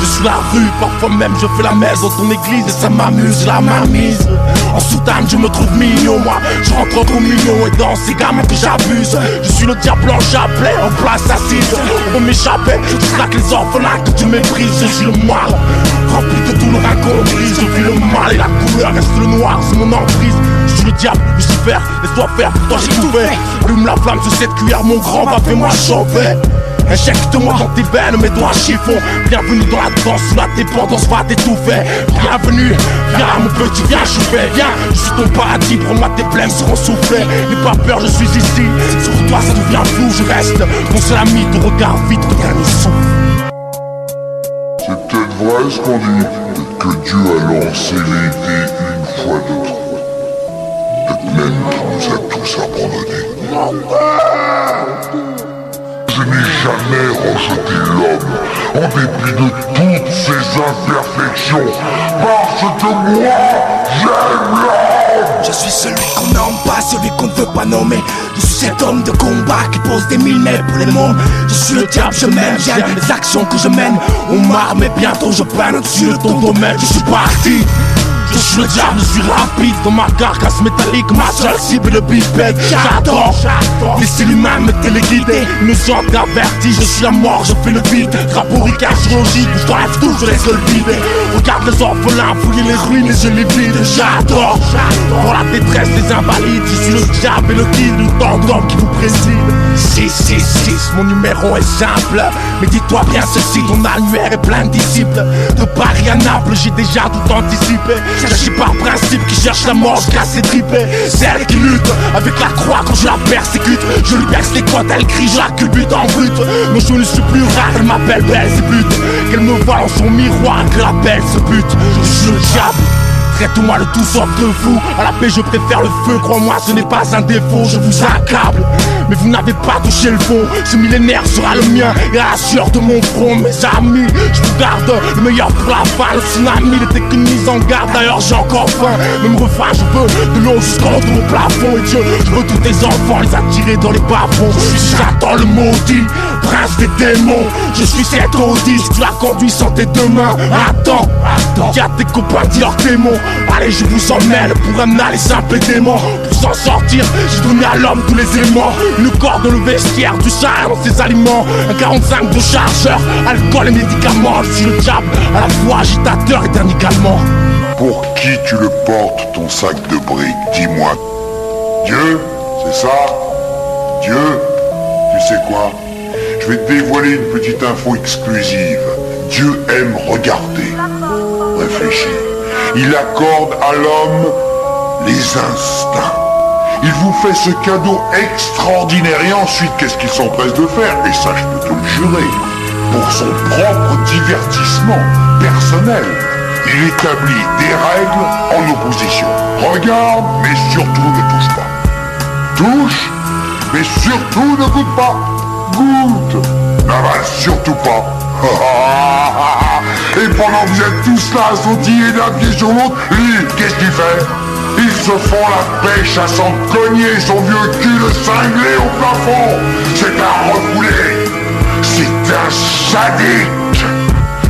Je suis la rue, parfois même je fais la messe dans ton église et ça m'amuse, la mainmise. En soutane je me trouve mignon, moi je rentre entre millions et dans ces gamins que j'abuse. Je suis le diable en chapelet, en place assise. On veut m'échapper, je traque les orphelins que tu méprises. Je suis le mal, rempli de tout le raconte gris. Je vis le mal et la couleur reste le noir, c'est mon emprise. Je suis le diable, Lucifer, laisse-toi faire, pour toi j'ai tout fait. Allume la flamme sur cette cuillère, mon grand va fais-moi chauffer. Injecte-moi dans tes veines, mets-toi à chiffon. Bienvenue dans la danse, sous la dépendance va t'étouffer. Bienvenue, viens mon petit, viens chouffer. Viens, je suis ton paradis, prends-moi tes blêmes seront soufflés. N'aie pas peur, je suis ici. Sur toi ça devient flou, je reste mon seul ami, ton regard vite, ton dernier souffle. C'est peut-être vrai ce qu'on dit, que Dieu a lancé les dés une fois de trop. Peut-être même qu'il nous a tous abandonnés. Je n'ai jamais rejeté l'homme, en dépit de toutes ses imperfections, parce que moi, j'aime l'homme. Je suis celui qu'on nomme pas, celui qu'on ne veut pas nommer. Je suis cet homme de combat qui pose des millemètres pour les mômes. Je suis le diable, je m'aime, j'aime les actions que je mène. On m'arme mais bientôt je peine au-dessus de ton domaine. Je suis parti. Je suis le diable, je suis rapide dans ma carcasse métallique, ma seule cible est le bipède. J'adore laisser l'humain me téléguider, innocent averti, je suis la mort, je fais le vide. Drapeau Ricard chirurgique, je t'enlève tout, je laisse le vide. Regarde les orphelins, fouiller les ruines et je les vide. J'adore pour la détresse des invalides, je suis le diable et le guide, le tant d'hommes qui vous préside. 666, mon numéro est simple, mais dis-toi bien ceci, ton annuaire est plein de disciples. De Paris à Naples, j'ai déjà tout anticipé. J'agis par principe, qui cherche la mort, je casse ses tripes. Celle qui lutte avec la croix quand je la persécute. Je lui perce les côtes, elle crie, je la culbute en brut. Mais je ne suis plus rare, elle m'appelle Belzébuth. Qu'elle me voit dans son miroir, que la belle se bute. Je suis le diable, traite-moi le tout sauf de fou. À la paix je préfère le feu, crois-moi ce n'est pas un défaut. Je vous accable, mais vous n'avez pas touché le fond. Ce millénaire sera le mien et à la sueur de mon front. Mes amis, je vous garde le meilleur pour la fin. Le tsunami n'était qu'une mise en garde, d'ailleurs j'ai encore faim. Même refrain, je veux de l'eau jusqu'en haut de mon plafond. Et Dieu, je veux tous tes enfants les attirer dans les bas-fonds. Je suis Satan le maudit, prince des démons. Je suis cet Odysseus, tu la conduis sans tes deux mains. Attends, y'a tes copains dis leurs démons. Allez je vous emmène pour amener les simples démons. Pour s'en sortir, j'ai donné à l'homme tous les éléments. Une corde dans le vestiaire, du sang dans ses aliments. Un 45 de chargeur, alcool et médicaments. Je suis le diable, à la fois agitateur et dernier calmant. Pour qui tu le portes, ton sac de briques, dis-moi. Dieu, c'est ça? Dieu, tu sais quoi? Je vais te dévoiler une petite info exclusive. Dieu aime regarder. Réfléchis. Il accorde à l'homme les instincts. Il vous fait ce cadeau extraordinaire et ensuite, qu'est-ce qu'il s'empresse de faire? Et ça, je peux te le jurer, pour son propre divertissement personnel. Il établit des règles en opposition. Regarde, mais surtout ne touche pas. Touche, mais surtout ne goûte pas. Goûte, n'avale surtout pas. Et pendant que vous êtes tous là, sautillés d'un pied sur l'autre, lui, qu'est-ce qu'il fait? Ils se font la pêche à s'en cogner son vieux cul de cinglé au plafond. C'est un refoulé. C'est un sadique.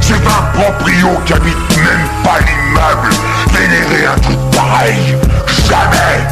C'est un proprio qui habite même pas l'immeuble. Vénérer un truc pareil, jamais.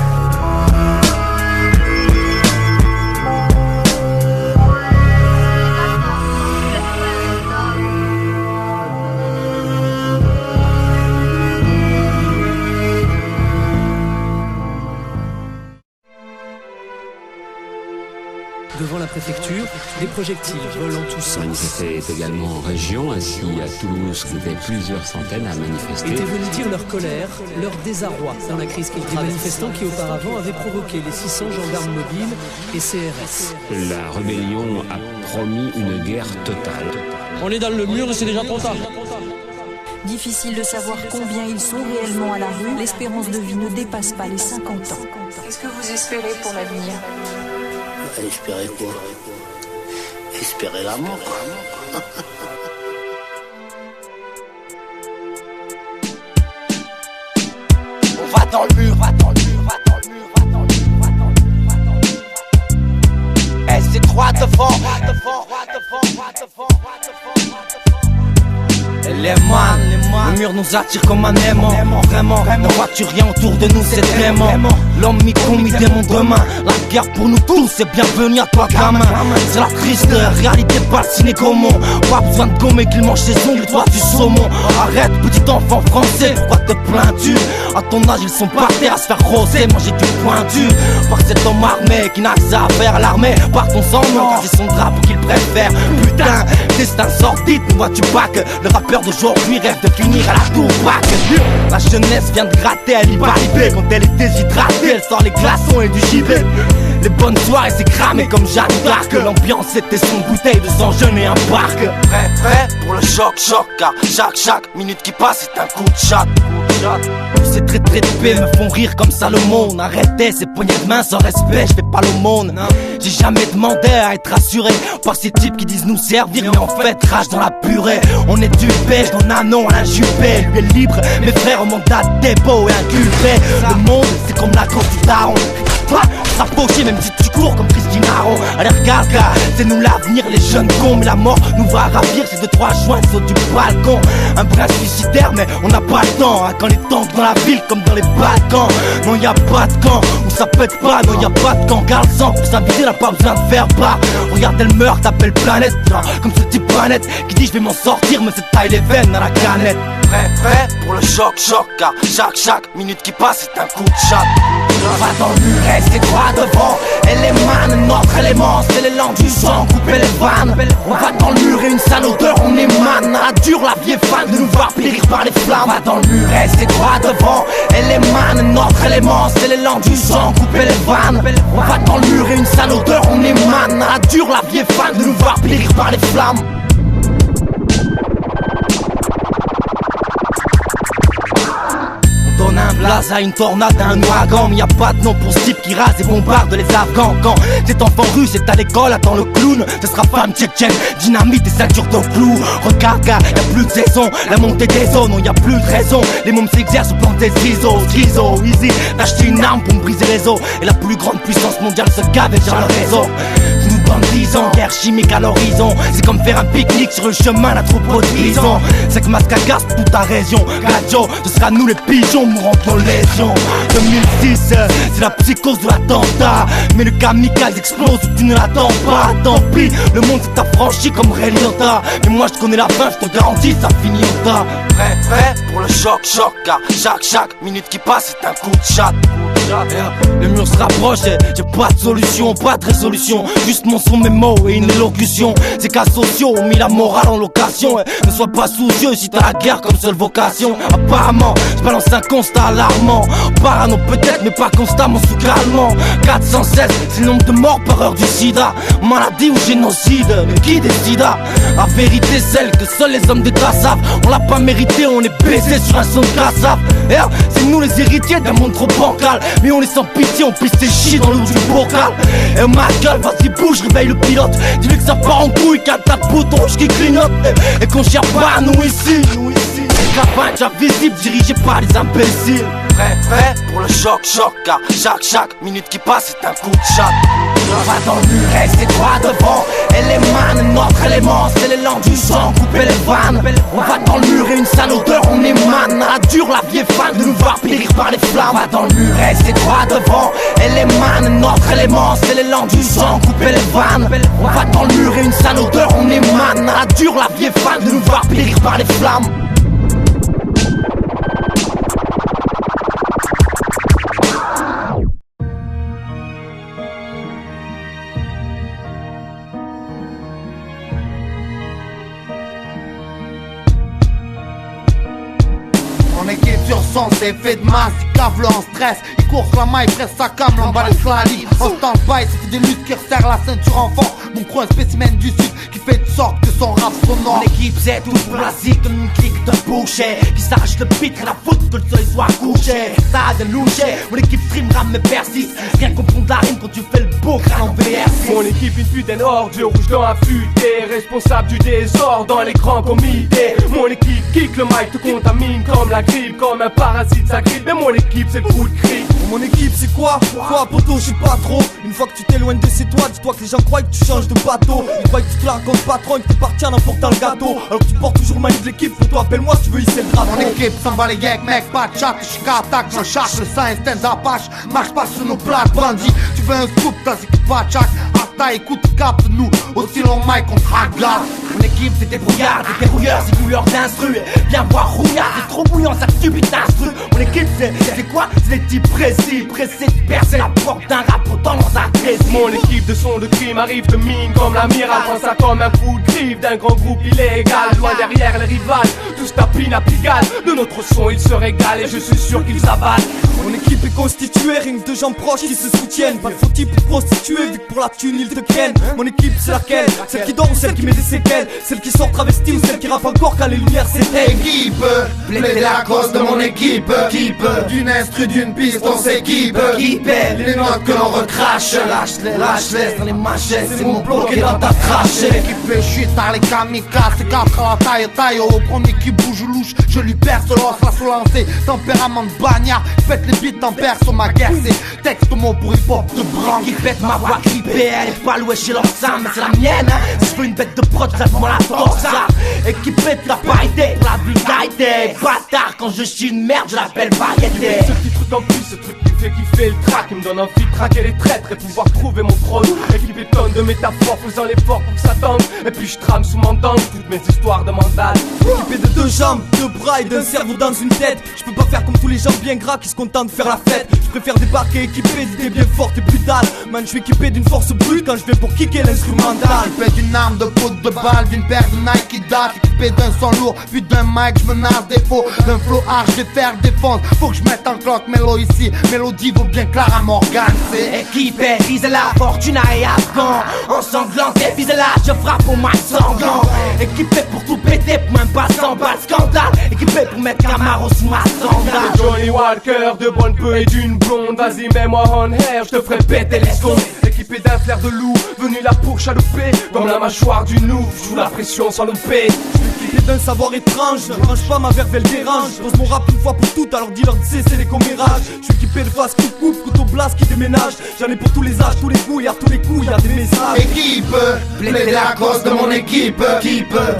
Devant la préfecture, des projectiles volent en tous sens. Manifestaient également en région, ainsi à Toulouse, qui étaient plusieurs centaines à manifester. Étaient venus dire leur colère, leur désarroi dans la crise qu'ils traversent. Des manifestants qui auparavant avaient provoqué les 600 gendarmes mobiles et CRS. La rébellion a promis une guerre totale. On est dans le mur et c'est déjà trop tard. Difficile de savoir combien ils sont réellement à la rue. L'espérance de vie ne dépasse pas les 50 ans. Qu'est-ce que vous espérez pour l'avenir? Espérer quoi? Espérer la mort. On va dans le mur, va dans le mur, va dans le mur, va dans le mur, va dans le mur, va dans le mur, va dans le mur. C'est droit devant, les man, le mur nous attire comme un aimant. Vraiment, ne vois-tu rien autour de nous, c'est clément. L'homme mi démon demain. La guerre pour nous tous, c'est bienvenue à toi gamin. C'est la triste réalité, pas le ciné-gaumont. Pas besoin de gommer qu'il mange ses ongles, toi du saumon. Arrête, petit enfant français, pourquoi te plains-tu? À ton âge, ils sont par terre à se faire roser, manger du pointu. Par cet homme armé qui n'a que ça à faire à l'armée. Partons sans nom, car c'est son drapeau qu'il préfère. Putain, destin sordide, ne vois-tu pas que le rappeur d'aujourd'hui rêve de finir à la tour braque. La jeunesse vient de gratter, elle y va arriver. Quand elle est déshydratée, elle sort les glaçons et du gibet. Les bonnes soirées c'est cramé comme Jeanne d'Arc. L'ambiance était son bouteille de sang jeune et un parc. Prêt pour le choc, car chaque minute qui passe c'est un coup de chat. Ces traits de paix me font rire comme Salomon. Arrêtez ces poignées de main sans respect, je fais pas l'aumône. J'ai jamais demandé à être rassuré par ces types qui disent nous servir, mais en fait rage dans la purée. On est du pêche dans un nom à la jupée. Lui est libre, mes frères au mandat de dépôt et inculpé. Le monde c'est comme la cour du daron. S'approcher même si tu cours comme Christine Aron. Allez regarde gars, c'est nous l'avenir, les jeunes cons. Mais la mort nous va ravir, c'est 2-3 joints saute du balcon. Un brin suicidaire mais on n'a pas le temps hein. Quand les tanks dans la ville comme dans les Balkans. Non y a pas de camp, où ça pète pas. Non y a pas de camp, garde le sang. Pour s'inviter n'a pas besoin de faire part. Regarde elle meurt, t'appelles planète comme ce type planète qui dit je vais m'en sortir mais c'est taille les veines dans la canette. Prêt pour le choc, car chaque minute qui passe c'est un coup de chat. On va dans le mur, restez droit devant. Elle est man, notre élément, c'est l'élan du sang, couper les vannes. On va dans le mur et une sale odeur, on est man. À la dure, la vie est fan de nous voir périr par les flammes. On va dans le mur, restez droit devant. Elle est man, notre élément, c'est l'élan du sang, couper les vannes. On va dans le mur et une sale odeur, on est man. À la dure, la vie est fan de nous voir périr par les flammes. On donne Plaza, une tornade, un ouragan. Mais y a pas de nom pour ce type qui rase et bombarde les Afghans. Quand cet enfant russe est à l'école, attends le clown. Ce sera femme tchétchène, dynamite et ceinture de clous. Regarde gars, y'a plus de saison, la montée des zones, non y a plus de raison. Les mômes s'exercent au plan des ciseaux, easy. D'acheter une arme pour me briser les os. Et la plus grande puissance mondiale se gave et gère le réseau. Nous dans 10 ans, guerre chimique à l'horizon. C'est comme faire un pique-nique sur le chemin d'un troupeau de bisons. C'est que masque à gaz pour toute ta région. Gajo, ce sera nous les pigeons mourant de nos lésions. 2006, c'est la psychose de l'attentat. Mais le kamikaze explose où tu ne l'attends pas. Tant pis, le monde s'est affranchi comme Ray Liotta. Mais moi je connais la fin, je te garantis, ça finit au tas. Prêt pour le choc, car chaque minute qui passe c'est un coup de chat. Le mur se rapproche et j'ai pas de solution, pas de résolution. Juste mon son, mes mots et une élocution. Ces cas sociaux ont mis la morale en location. Ne sois pas soucieux si t'as la guerre comme seule vocation. Apparemment, je balance un constat alarmant. Parano peut-être, mais pas constamment sous calmant. 416, c'est le nombre de morts par heure du sida. Maladie ou génocide, mais qui décida? La vérité, celle que seuls les hommes d'État savent. On l'a pas mérité, on est baisé sur un son de cassave. C'est nous les héritiers d'un monde trop bancal. Mais on est sans pitié, on pisse tes chies dans l'eau du bocal. Et ma gueule, vas-y bouge, réveille le pilote. Dis-lui que ça part en couille, qu'un tas de boutons qui clignotent. Et qu'on cherche pas à nous ici. La fin déjà visible, dirigée par les imbéciles. Prêt pour le choc, car chaque minute qui passe c'est un coup de chat. On va dans le mur, restez droit devant. Élément, notre élément, c'est l'élan du sang, couper les vannes. On va dans le mur et une sale odeur, on émane. À la dure, la vie est fan de nous voir périr par les flammes. On va dans le mur, restez droit devant. Élément, notre élément, c'est l'élan du sang, couper les vannes. On va dans le mur et une sale odeur, on émane. À la dure, la vie est fan de nous voir périr par les flammes. Mon équipe sur son, c'est fait de masse, il cave-le en stress. Il court sur la maille, presse sa cam, l'emballe slali. En stand-by, c'est des luttes qui resserrent la ceinture enfant. Mon crew, un spécimen du sud qui fait de sorte que son rap sonore. Mon équipe c'est tout plastique comme une clique de boucher qui s'arrache le pitre et la faute que le soleil soit couché. Ça de loucher, mon équipe stream rame mais persiste. Rien comprendre la rime quand tu fais le beau crâne en VR6. Mon équipe une putain d'ordure rouge dans la futée, responsable du désordre dans les grands comités. Mon équipe kick le mic, te contamine comme la grippe, comme un parasite ça grippe. Mais mon équipe c'est le coup de cri. Mon équipe c'est quoi? Quoi poto, je sais pas trop. Une fois que tu t'éloignes de ces toits, dis-toi que les gens croient que tu changes de bateau. Ils croient que tu te la racontes patron et que t'es parti en emportant le gâteau. Alors que tu portes toujours main de l'équipe, pour toi appelle-moi si tu veux hisser le drapeau. Mon équipe s'en va les gags, mec, pas de chat, je suis attaque, j'en charge le sang, stand Apache. Marche pas sur nos plaques, bandit. Tu veux un scoop, t'as écoute pas de chaque. Hasta écoute, capte nous. Aussi long mic, on traque là. Mon équipe c'est des brouillards, des dérouilleurs, c'est couleurs d'instru. Viens voir rouillard, c'est trop bouillant, ça subit instru. Mon équipe c'est quoi? C'est des types précis, pressés de percer la porte d'un rap pour tendance agressive. Mon équipe de son de crime arrive de mine comme l'amiral. Prends ça comme un coup de griffe d'un grand groupe illégal. Loin derrière les rivales, tous tapinent à Pigalle. De notre son ils se régalent et je suis sûr qu'ils avalent. Mon équipe est constituée, rien que de gens proches qui se soutiennent. Pas de faux types prostitués, vu que pour la thune ils te craignent. Mon équipe c'est laquelle? Celle qui dort ou celle qui met des séquelles? Celle qui sort travestie ou celle qui rappe encore quand les lumières s'éteignent? Équipe, plaider la cause de mon équipe. D'une instru, d'une piste, on s'équipe. Les notes que l'on recrache. Lâche-les dans les machettes, c'est mon bloqué dans ta trachée. L'équipe fait chute par les kamikazes, c'est quatre à la taille. Au premier qui bouge louche, je lui perce l'os, la se lancer. Tempérament de bagnard, pète les bites en perce sur ma guerre. C'est texte mot pour hip-hop de branque. Qui pète ma voix grippée, elle est pas louée chez l'ensemble, mais c'est la mienne. Si je veux une bête de prod, j'aime la torse. Et qui pète la parité pour la vulgarité. Bâtard, quand je suis une merde, je l'appelle variété. Ce petit truc en plus, ce truc qui fait kiffer le track, il me donne envie de traquer les traîtres et pouvoir trouver mon trône. Équipé tonnes de métaphores, faisant l'effort pour que ça tombe. Et puis je trame sous mon dent toutes mes histoires de mandale. Équipé de deux jambes, deux bras et d'un cerveau dans une tête. Je peux pas faire comme tous les gens bien gras qui se contentent de faire la fête. Je préfère débarquer équipé d'idées bien fortes et brutales. Man, je suis équipé d'une force brute quand je viens pour kicker l'instrumental. Équipé d'une arme de poudre de balle, d'une paire de Nike date. équipé d'un son lourd, puis d'un mic, je me nage des faux. D'un flow hard, je vais faire défense. Faut que je mette en cloque mélo ici. Mélodie vaut bien Clara Morgan. C'est équipé, Rizela, Fortuna et Afghan. Ensanglanté, Vizela, je frappe au mic sanglant. Équipé pour tout péter, pour même pas 100 balles scandale. Équipé pour mettre Camaro sous ma sandale. Johnny Walker, de bonne peu et d'une blonde. Vas-y, mets-moi on air, je te ferai péter les secondes. Équipé d'un flair de loup, venu là pour chalouper. Comme la mâchoire du loup, joue la pression sans louper. Équipé d'un savoir étrange, ne range pas ma verve, elle dérange. Pose mon rap une fois pour toutes, alors dis-leur de cesser les commérages. Je suis équipé de face coupe, couteau blast qui déménage. J'en ai pour tous les âges, tous les goûts, et à tous les coups, y'a des messages. Équipe, plaider la cause de mon équipe.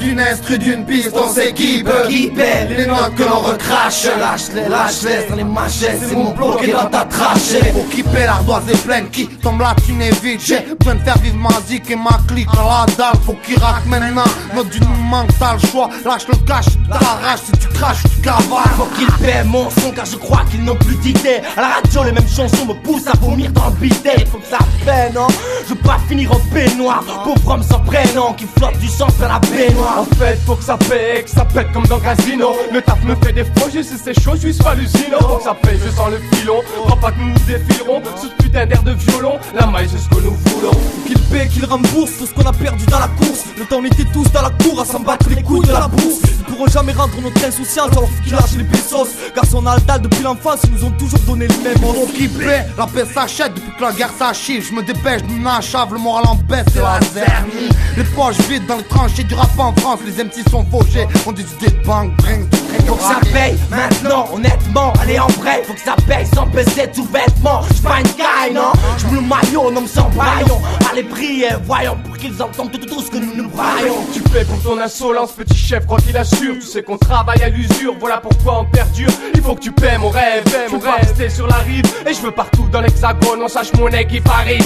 D'une instru, d'une piste, on s'équipe. Les notes que l'on recrache. Lâche-les dans les machettes, c'est mon bloqué dans ta trachée. Pour kipper l'ardoise est pleine, qui tombe là tu n'évites. J'ai besoin de faire vivre ma zik et ma clique à la dalle. Faut qu'il raque maintenant, notre d'une manque t'as le choix. Lâche le cash, t'as la rage, si tu craches, tu cavales. Faut qu'ils paient mon son car je crois qu'ils n'ont plus d'idées. À la radio les mêmes chansons me poussent à vomir dans le bidet. Faut que ça fait non, je veux pas finir en peignoir. Pauvre homme sans prénom qui flotte du sang vers la baignoire. En fait faut que ça paie, que ça pète comme dans Casino. Le taf me fait des projets, si c'est chaud, je suis hallucinant. Faut que ça paie, je sens le filon. Crois pas que nous nous défilerons sous ce putain d'air de violon. La maille c'est ce que nous voulons. Qu'il paie, qu'il rembourse tout ce qu'on a perdu dans la course. Le temps on était tous dans la cour à s'en battre les couilles de la bourse. Ils pourront jamais rendre notre insouciance alors qu'ils lâchent les pesos. Car son aldal depuis l'enfance, ils nous ont toujours donné les mêmes os. Faut qu'il paie, la paix s'achète depuis que la guerre s'achève. Je me dépêche d'une achave, le moral en baisse, c'est la zermie. Les poches vides dans les tranchées du rap en France. Les MC sont fauchés, on dit des bang bring. Faut que ça paye maintenant, honnêtement, allez en vrai. Faut que ça paye sans baisser tout vêtement. J'suis pas une caille, non. J'm'le le maillot, non me sens braillon. Allez priez, voyons pour qu'ils entendent tout ce que nous nous braillons. Tu paies pour ton insolence, petit chef, crois qu'il assure. Tu sais qu'on travaille à l'usure, voilà pourquoi on perdure. Il faut que tu paies mon rêve, je veux rester sur la rive. Et je veux partout dans l'hexagone, on sache mon équipe arrive.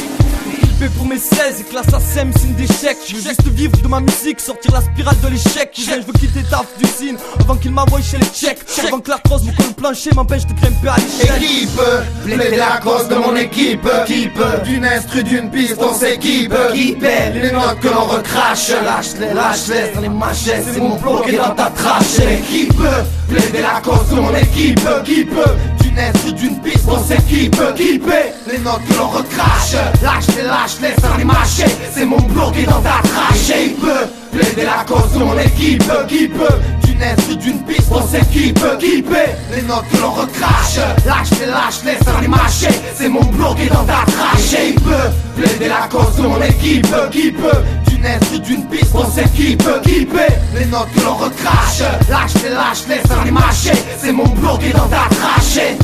Fait pour mes 16 et que là ça sème signe d'échec. Je veux juste vivre de ma musique, sortir la spirale de l'échec. Je veux quitter taf d'usine avant qu'il m'envoie chez les tchèques. Avant que l'arthrose me colle le plancher m'empêche de grimper à l'échelle. Équipe, plaider la cause de mon équipe. D'une instru, d'une piste, on s'équipe. Les notes que l'on recrache. Lâche-les dans les machettes, c'est mon bloqué dans ta trachée. Équipe, plaider la cause de mon équipe. D'une instru, d'une piste, on s'équipe. Les notes que l'on recrache. Lâche-les dans les machettes, c'est mon bloqué dans ta trachée. Plaider la cause de mon équipe. D'une instru, d'une piste, on s'équipe. Les notes que l'on recrache. Lâche-les dans les machettes, c'est mon bloqué dans ta trachée. Plaider la cause de mon équipe. D'une instru, d'une piste, on s'équipe. Les notes que l'on recrache. Lâche-les dans les machettes, c'est mon bloqué dans ta trachée.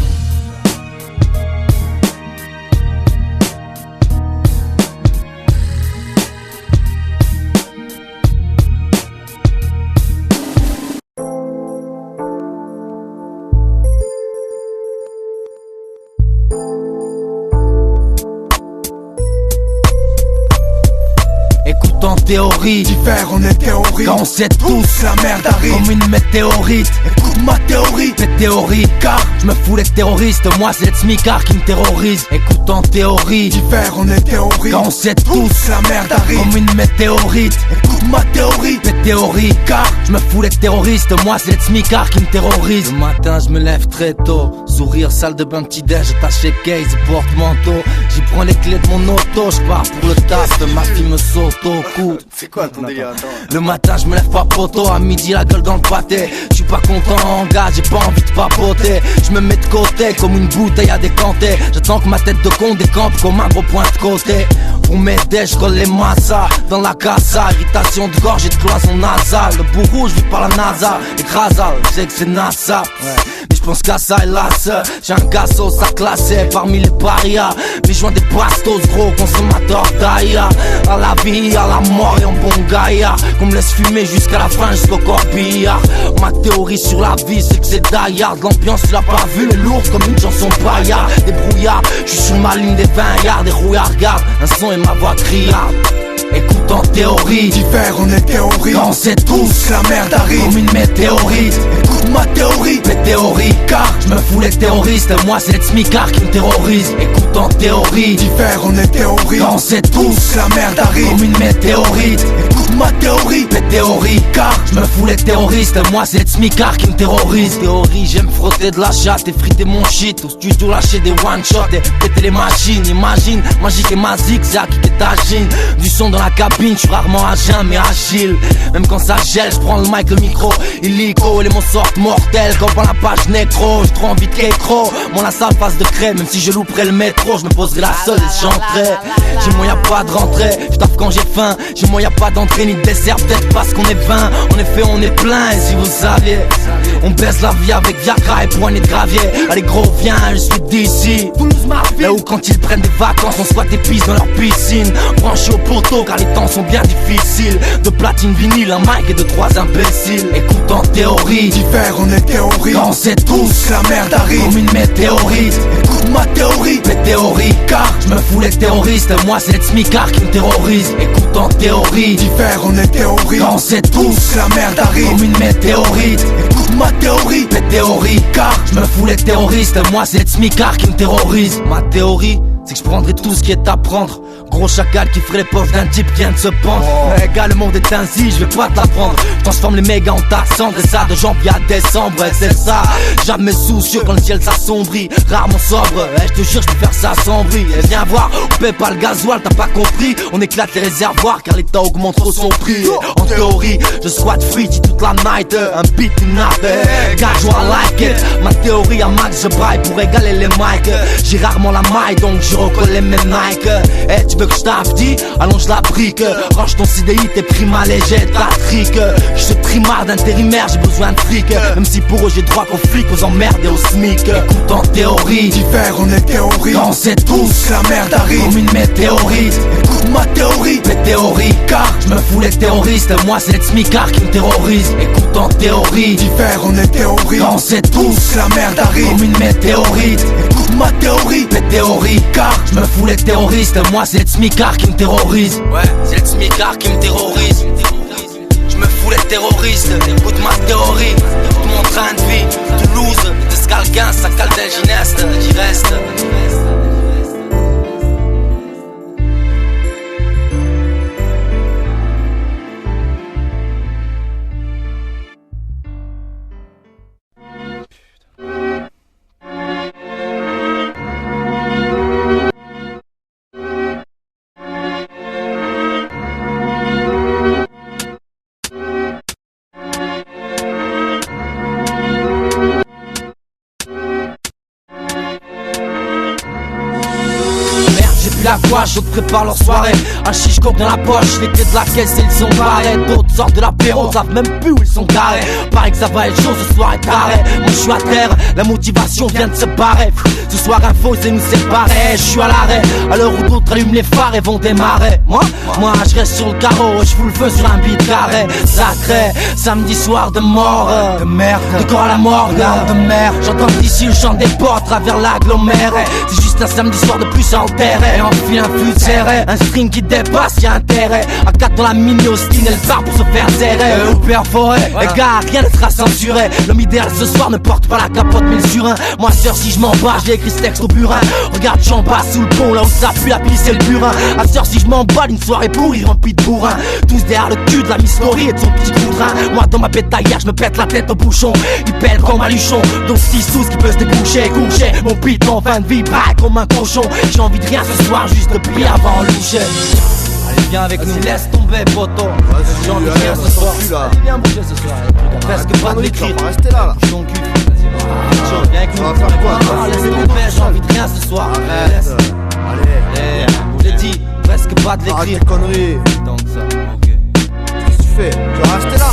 En théorie, diffère on est théorie. Quand on sait tous, la merde arrive comme une météorite. Écoute ma théorie, mes théories, car je me fous les terroristes. Moi c'est les smicars qui me terrorisent. Écoute en théorie, diffère on est théorie. Quand on sait tous, la merde arrive comme une météorite. Écoute ma théorie, mes théories, car je me fous les terroristes. Moi c'est les smicars qui me terrorisent. Le matin je me lève très tôt, sourire, salle de bain, petit déj, attaché case, porte-manteau. J'y prends les clés de mon auto, je pars pour le taf. Ma fille me saute au cou. C'est quoi ton délire? Le matin je me lève pas poteau, à midi la gueule dans le pâté. J'suis pas content en gars, j'ai pas envie de papoter. J'me mets de côté comme une bouteille à décanter. J'attends que ma tête de con décampe comme un gros point de côté. Pour m'aider j'colle les massas dans la casa. Irritation de gorge et de cloison nasale. Le bourreau je vis par la NASA. Écrasal, je sais que c'est NASA. Mais j'pense qu'à ça hélas. J'ai un gassos à classer parmi les parias. Mais joins des bastos gros consommateurs d'aïa. À la vie, à la mort et en bon gaillard. Qu'on me laisse fumer jusqu'à la fin, jusqu'au corbillard. Ma théorie sur la vie c'est que c'est die-hard. L'ambiance tu l'as pas vu, mais lourde comme une chanson paillard. Des brouillards, j'suis sur ma ligne des 20 yards. Des rouillards, regarde, un son et ma voix criarde. Écoute en théorie, diffère on est théorie. Quand on sait tous, la merde arrive comme une météorite. Écoute ma théorie, mes théories, car je me fous les terroristes. Moi c'est les smicars qui me terrorisent. Écoute en théorie, diffère on est théorie. Quand on sait tous, la merde arrive comme une météorite. Écoute ma théorie, mes théories, car je me fous les terroristes. Moi c'est le smicard qui me terrorise. Théorie, j'aime frotter de la chatte et friter mon shit. Au studio lâcher des one shot et péter les machines. Imagine, magique et ma zigzag qui t'agine. Du son dans la cabine, je suis rarement à jeun mais agile. Même quand ça gèle, je prends le mic, le micro illico, et les mots sortent mortels comme dans la page nécro. J'ai trop envie de kécro, mon la sale face de crème. Même si je louperais le métro, je me poserai la seule et je chanterai. J'ai moyen pas de rentrer, je taffe quand j'ai faim. J'ai moyen pas d'entrée ni de dessert, peut-être parce qu'on est 20. En effet on est plein, et si vous saviez, on baisse la vie avec Viagra et poignée de gravier. Allez gros viens, je suis d'ici, là où quand ils prennent des vacances, on squatte des pistes dans leur piscine. Branché au poteau car les temps sont bien difficiles. De platine vinyle, un mic et de 3 imbéciles. Écoute en théorie, diffère on est théorie. Quand on sait tous, la merde arrive comme une météorite. Écoute ma théorie, mes théories, car je me fous les terroristes. Moi c'est le smicard qui me terrorise. Écoute en théorie, diffère on est théorie. Quand on sait tous, la merde arrive comme une météorite. Écoute ma théorie, mes théories, car je me fous les terroristes. Moi c'est le smicard qui me terrorise. Ma théorie, c'est que je prendrai tout ce qui est à prendre. Gros chacal qui ferait les poches d'un type qui vient de se pendre. Gars, le monde est ainsi, je vais pas te l'apprendre. Je transforme les mégas en tas de cendres, et ça de janvier à décembre. C'est ça, jamais soucieux quand le ciel s'assombrit. Rarement sobre, je te jure, je peux faire ça sans bruit. Viens voir, on paie pas le gasoil, t'as pas compris. On éclate les réservoirs car l'État augmente trop son prix. En théorie, je squatte free toute la night. Un beat, une nappe, gars, I like it. Ma théorie à max, je braille pour égaler les mics. J'ai rarement la maille, donc je recolle mes Nike. Tu veux que je t'affdie, allonge la brique. Range ton CDI, t'es prima léger, ta trique. Je suis trimard d'intérimaire, j'ai besoin de fric. Même si pour eux j'ai droit qu'aux flics, aux emmerdes et aux SMIC. Écoute en théorie, diffère on est théorie. Quand on sait tous, la merde arrive comme une météorite. Écoute ma théorie, mes théories, car je me fous les terroristes. Moi c'est le smicard qui me terrorise. Écoute en théorie, diffère on est théorie. Quand on sait tous, la merde arrive comme une météorite. Écoute ma théorie, mes théories, car je me fous les terroristes. Moi c'est le smicard qui me terrorise. Ouais, c'est le smicard qui me terrorise. Je me fous les terroristes. Écoute ma théorie, tout mon train de vie. Toulouse, de Scalquin, ça cale d'Elgineste, j'y reste. La gouache, d'autres préparent leur soirée. Un chiche coke dans la poche, les clés de la caisse et ils sont barrés. D'autres sortent de l'apéro, savent même plus où ils sont garés. Pareil que ça va être chaud, ce soir est taré. Moi je suis à terre, la motivation vient de se barrer. Ce soir info c'est nous séparer. Je suis à l'arrêt, à l'heure où d'autres allument les phares et vont démarrer. Moi je reste sur le carreau, je fous le feu sur un beat carré. Sacré, samedi soir de mort, de merde, de corps à la morgue, de merde. J'entends d'ici le chant des portes à travers l'aggloméré. C'est juste un samedi soir de plus à enterrer. Enfile un flux serré, un string qui dépasse, y'a intérêt. À 4 dans la mini Austin, elle part pour se faire serrer. Ou perforé, les gars, rien ne sera censuré. L'homme idéal ce soir ne porte pas la capote mais le surin. Moi sœur si je m'en bats, j'ai écrit ce texte au burin. Regarde j'en bas sous le pont, là où ça pue la pisse et le burin. À sœur si je m'en bats, une soirée pourrie remplie de bourrin. Tous derrière le cul de la Miss Laurie et de son petit coudrin. Moi dans ma bétaillère, je me pète la tête au bouchon. Il pèle comme un luchon, donc 6 sous qui peut se déboucher, coucher. Mon beat en fin de vie, braille comme un cochon. J'ai envie de rien ce soir, juste de pied avant le loucher. Allez viens avec nous, laisse tomber poto. J'ai envie de rien ce soir. Allez viens bouger ce soir. Presque pas de l'écrire. On va rester là. Bouge ton cul. Viens avec nous. Laisse tomber, j'ai envie de rien ce soir. Allez, je l'ai dit, presque pas de l'écrire. Arrête tes conneries. Donc ça, ok. Qu'est-ce que tu fais? Tu vas rester là.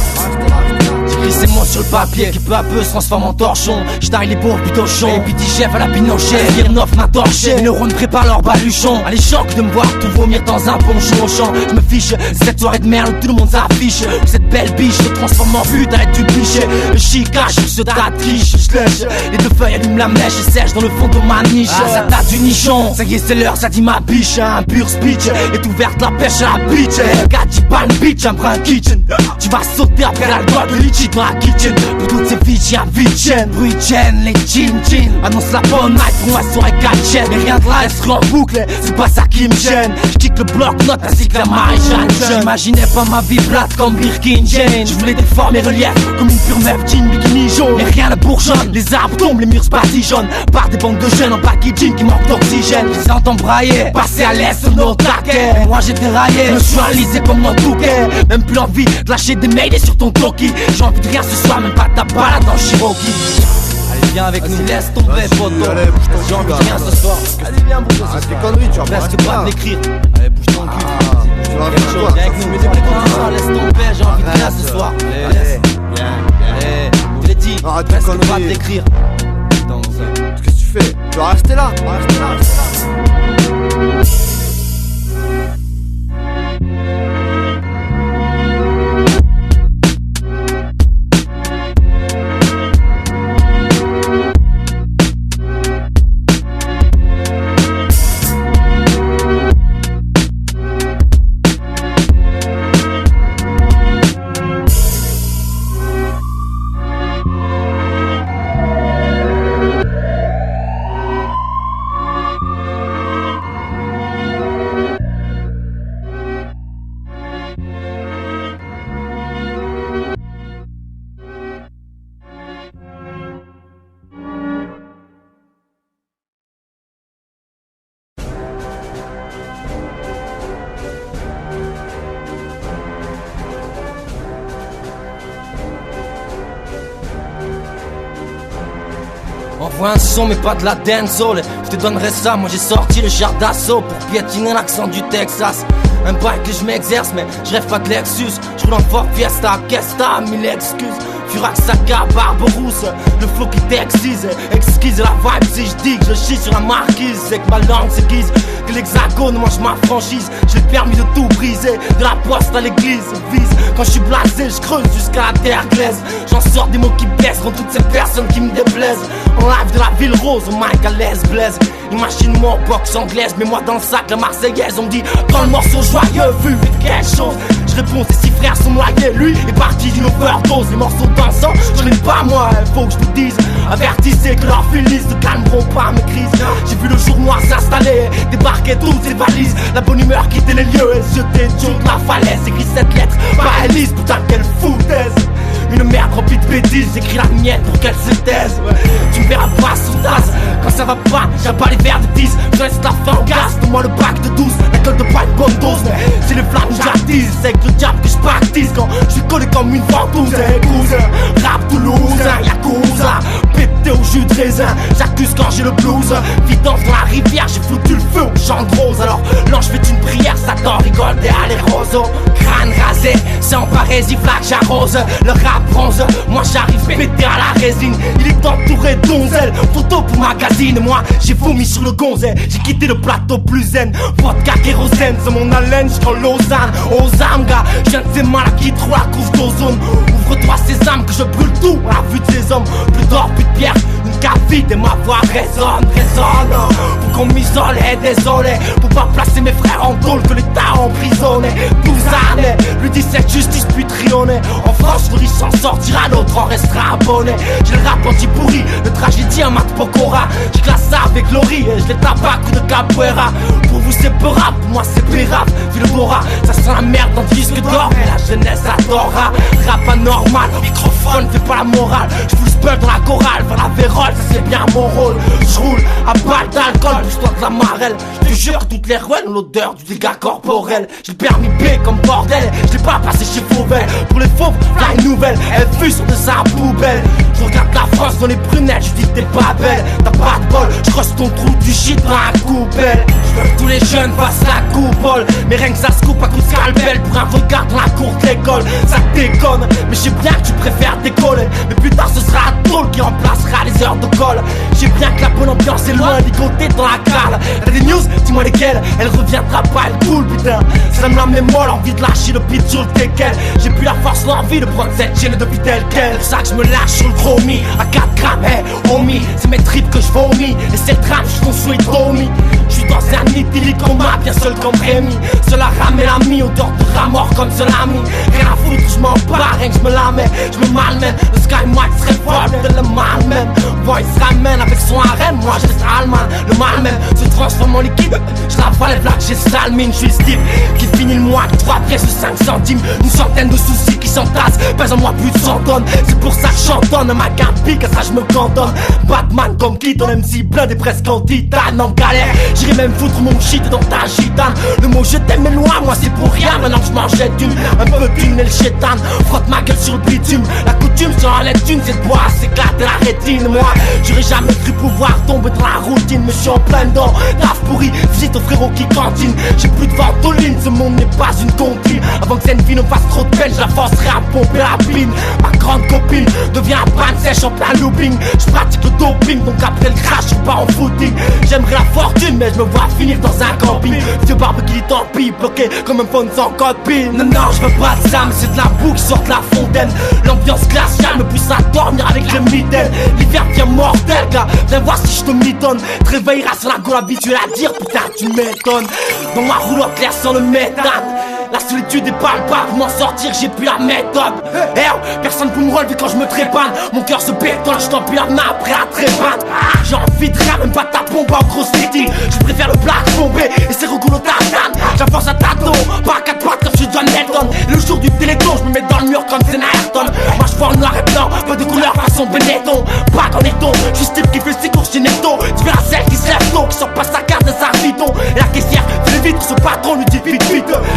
J'écris ces mots sur le papier qui peu à peu se transforme en torchon. J'taille les bourres plutôt chaud. Et puis chef à la Pinochet. Smirnoff m'a torché. Les neurones préparent leur baluchon. Allez choc de me voir tout vomir dans un ponchon au champ. Je me fiche, cette soirée de merde où tout le monde s'affiche. Cette belle biche se transforme en pute avec du cliché. Le chicache se triche, je lèche. Les deux feuilles allument la mèche et sèche dans le fond de ma niche. Ça date du nichon. Ça y est c'est l'heure, ça dit ma biche. Un pur speech est ouverte la pêche à la bitch. Gatti pan bitch, un brin kitchen. Tu vas sauter après la doigt de litchi dans la kitchen. Pour toutes ces filles, y'a Vitchen, Bruitchen, les chin-chin. annonce la bonne night, pour moi sur un 4 chaînes. Mais rien de là, reste en boucle, c'est pas ça qui me gêne. J'kick le bloc-notes ainsi que la Marie-Jeanne. J'imaginais pas ma vie plate comme Birkin Jane. Je voulais des formes et reliefs comme une pure meuf jean bikini jaune. Mais rien ne bourgeonne, les arbres tombent, les murs se badigeonnent par des bandes de jeunes en packaging qui manquent d'oxygène. Ils entendent brailler, passer à l'aise sur nos taquets. Moi j'ai déraillé, me suis enlisé comme notre bouquet. Même plus envie de lâcher des mails sur ton toki. J'ai envie de rien ce soir, même pas ta balade dans Cherokee. Allez viens avec nous, laisse tomber poteau. J'ai envie de rien ce soir. Allez viens bouger ce soir. Tes conneries, tu vas pas presque pas de l'écrire. Allez bouge ton cul. Tu vas quelque chose, viens avec nous. Mais c'est pas laisse tomber, j'ai envie de rien ce soir. Allez, allez, je l'ai dit, presque pas de l'écrire. Qu'est-ce que tu fais? Tu vas rester là, tu vas rester là. Envoie un son mais pas de la dancehall. Je te donnerai ça, moi j'ai sorti le char d'assaut pour piétiner l'accent du Texas. Un bail que je m'exerce mais je rêve pas de Lexus. Je roule en Ford Fiesta, qu'est-ce que t'as, mille excuses. Furax, Saka, Barberousse, le flow qui t'excise. Exquise la vibe si je dis que je chie sur la marquise. C'est que ma langue s'aiguise, que l'hexagone mange ma franchise. J'ai le permis de tout briser, de la poste à l'église. Vise, quand je suis blasé, je creuse jusqu'à la terre glaise. J'en sors des mots qui blessent contre toutes ces personnes qui me déplaisent. En live de la ville rose, au mic à l'aise blaise. Imagine-moi en boxe anglaise, mets moi dans le sac la marseillaise. On me dit, quand le morceau joyeux, vu vite quelque chose. Je réponds, ces 6 frères sont noyés, lui est parti d'une overdose. Les morceaux dansants, je l'aime pas moi, faut que je vous dise. Avertissez que leurs fils ne calmeront pas mes crises. J'ai vu le jour noir s'installer, débarquer toutes ces valises. La bonne humeur quitter les lieux et se jeter de la falaise. Écris cette lettre, pas Alice, putain quelle foutaise. Une merde remplie de bêtises, j'écris la mienne pour qu'elle se taise. Tu me verras pas sous tasse, quand ça va pas, j'ai pas les verres de 10. Je laisse la fin en gaz, donne-moi le bac de 12. La gueule de pas une bonne dose, mais c'est les flammes que j'attise. C'est avec le diable que je baptise quand je suis collé comme une ventouse. Cousin, rap toulousain, yakuza, pété au jus de raisin. J'accuse quand j'ai le blues. Vidange dans la rivière, j'ai foutu le feu au champ de rose. Alors l'ange fait une prière, Satan rigole des allées roseaux. Crâne rasé, c'est en parésie, flaque j'arrose. Le rap bronze, moi j'arrive pété à la résine. Il est entouré d'onzelles, photo pour magazine. Moi j'ai vomi sur le gonzet, j'ai quitté le plateau plus zen. Vodka kérosène, c'est mon haleine, j'suis en Lausanne. Aux âmes gars, j'viens de ces malades qui trop la couche d'ozone. Ouvre-toi ces âmes que je brûle tout à la vue de ces hommes. Plus d'or, plus de pierre, une cave vide et ma voix résonne, résonne. Faut qu'on m'isole, désolé, pour pas placer mes frères en tôle que l'État a emprisonné. 12 années, lui dit cette justice puis trionner. En France, le riche s'en sortira, l'autre en restera abonné. J'ai le rap anti-pourri, le tragédien Mat Pokora. Je classe ça avec Lori et je les tape à coups de capoeira. Pour vous c'est peu rap, pour moi c'est pérap. Vu le Bora, ça sent la merde dans le disque d'or. Mais la jeunesse adora, rap anormal. Microphone fait pas la morale. Je fous le spell dans la chorale, faire la vérole, ça c'est bien mon rôle. Je roule à balle d'alcool, pousse-toi de la marelle. Je te jure que toutes les ruelles ont l'odeur du dégât corporel. J'ai le permis B comme bordel, je l'ai pas passé chez Fauvel. Pour les fauves, là une nouvelle, elle fut sur de sa poubelle. Je regarde la France dans les brunettes, je dis que t'es pas belle. T'as pas de bol, je creuse ton trou du shit dans la coupelle. Je veux que tous les jeunes fassent la coupole, mais rien que ça se coupe à coups de scalpel. Pour un regard dans la cour de l'école, ça déconne. Mais je sais bien que tu préfères décoller, mais plus tard ce sera Tôle qui remplacera les heures de colle. J'ai bien que la bonne ambiance est loin, ligoté dans la cale. T'as des news, dis-moi lesquelles, elle reviendra pas, elle coule putain. Ça me la mémoire, l'envie de lâcher le pitch sur le teckel. J'ai plus la force, l'envie de prendre cette chaîne depuis tel quel. C'est pour ça que je me lâche sur le chromie, à 4 grammes, hey, homie. C'est mes tripes que je vomis, et c'est le drame, je ton souhait homie. Je suis dans un idyllique combat, bien seul comme Rémi. Seul à ramer l'ami, odeur de rat mort comme Solami. Rien à foutre, je m'en bats, rien que je me la mets, je me malmène. Le Sky Mike serait fort, de le malmène. Boy se ramène avec son arrêt. moi je reste Allemagne. Le mal même se transforme en liquide. Je ravale les blagues, j'ai sale mine, je suis Steve qui finit le mois avec 3 pièces de 5 centimes. Une centaine de soucis qui s'entassent, pèse en moi plus de 100 tonnes. C'est pour ça que je chantonne, ma carte pique, à ça je me cantonne. Batman comme Keaton, MC blindé presque en titane. En galère, j'irai même foutre mon shit dans ta gitane. Le mot je t'aime est loin, moi c'est pour rien. Maintenant je m'en jette une, un peu d'une et le chétan. Frotte ma gueule sur le bitume, la coutume sur la lettre d'une, c'est de boire, s'éclater la rétine. Moi, j'aurais jamais cru pouvoir tomber dans la routine. Me suis en plein dedans, taf pourri, visite au frérot qui cantine. J'ai plus de ventoline, ce monde n'est pas une tontine. Avant que cette vie ne fasse trop de peine, je la forcerai à pomper la pine. Ma grande copine devient un panne sèche en plein looping. Je pratique le doping, donc après le crash, je suis pas en footing. J'aimerais la fortune, mais je me vois finir dans un camping. Vieux barbe qui tant pis, bloqué comme un phone sans copine. Non, non, je veux pas de ça, mais c'est de la boue qui sort de la fontaine. L'ambiance glaciale me pousse à dormir avec le mitaine. L'hiver devient mortel, gars, viens voir si je te mitonne. Te réveilleras sur la gueule habituée à dire, putain, tu m'étonnes. Dans ma roulotte claire sans le méthane. La solitude est palpable, pour m'en sortir j'ai plus la méthode. Personne peut me relever quand je me trépane. Mon cœur se bétonne, je t'empile la main après la trépane. J'ai envie de rien, même pas ta pompe en gros city. Je préfère le black bombé et c'est rigolo tartane. J'avance à tâton, pas à 4 pattes comme je suis John Lennon. Et le jour du téléthon, je me mets dans le mur comme Zena Ayrton. Moi je vois en noir et blanc, pas de couleur façon Benetton. Pas qu'en éton, je suis type qui fait ses courses chez Netto. Tu verras celle qui se lève tôt, qui sort pas sa carte de sa bidon. Et la caissière fait vite, ce patron lui dit vite,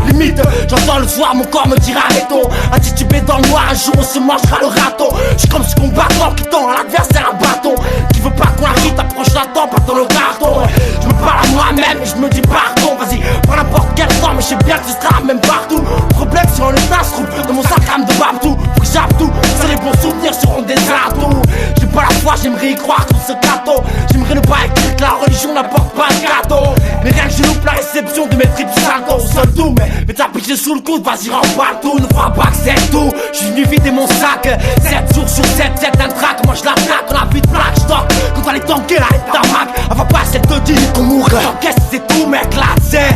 limite. J'entends le soir, mon corps me dira arrêtons. Intitubé dans le noir, un jour on se mangera le raton. J'suis comme ce combattant qui tend à l'adversaire un bâton. Qui veut pas qu'on arrive, t'approche la tempe, pas dans le carton. Je me parle à moi-même et je me dis pardon. Vas-y, prends n'importe quel temps, mais je sais bien que tu seras même partout. Problème si on est se trouve dans mon sac de Babtou. Faut que j'appe tout, ça les bons souvenirs seront des atouts. J'ai pas la foi, j'aimerais y croire comme ce gâteau. J'aimerais ne pas écrire que la religion n'apporte pas de gâteau. Mais rien que je loupe la réception de mes tripes saltos. Seul tout, mais t'as piqué sous le coude, vas-y remballe tout. Ne crois pas que c'est tout, j'suis venu vider mon sac. 7 jours sur 7, un track. Moi j'lattaque, on a vite plaque, j'toque. Quand on allait tanker la ta mac, avant pas celle te dit qu'on mourrait. Qu'est-ce que c'est tout mec, là c'est.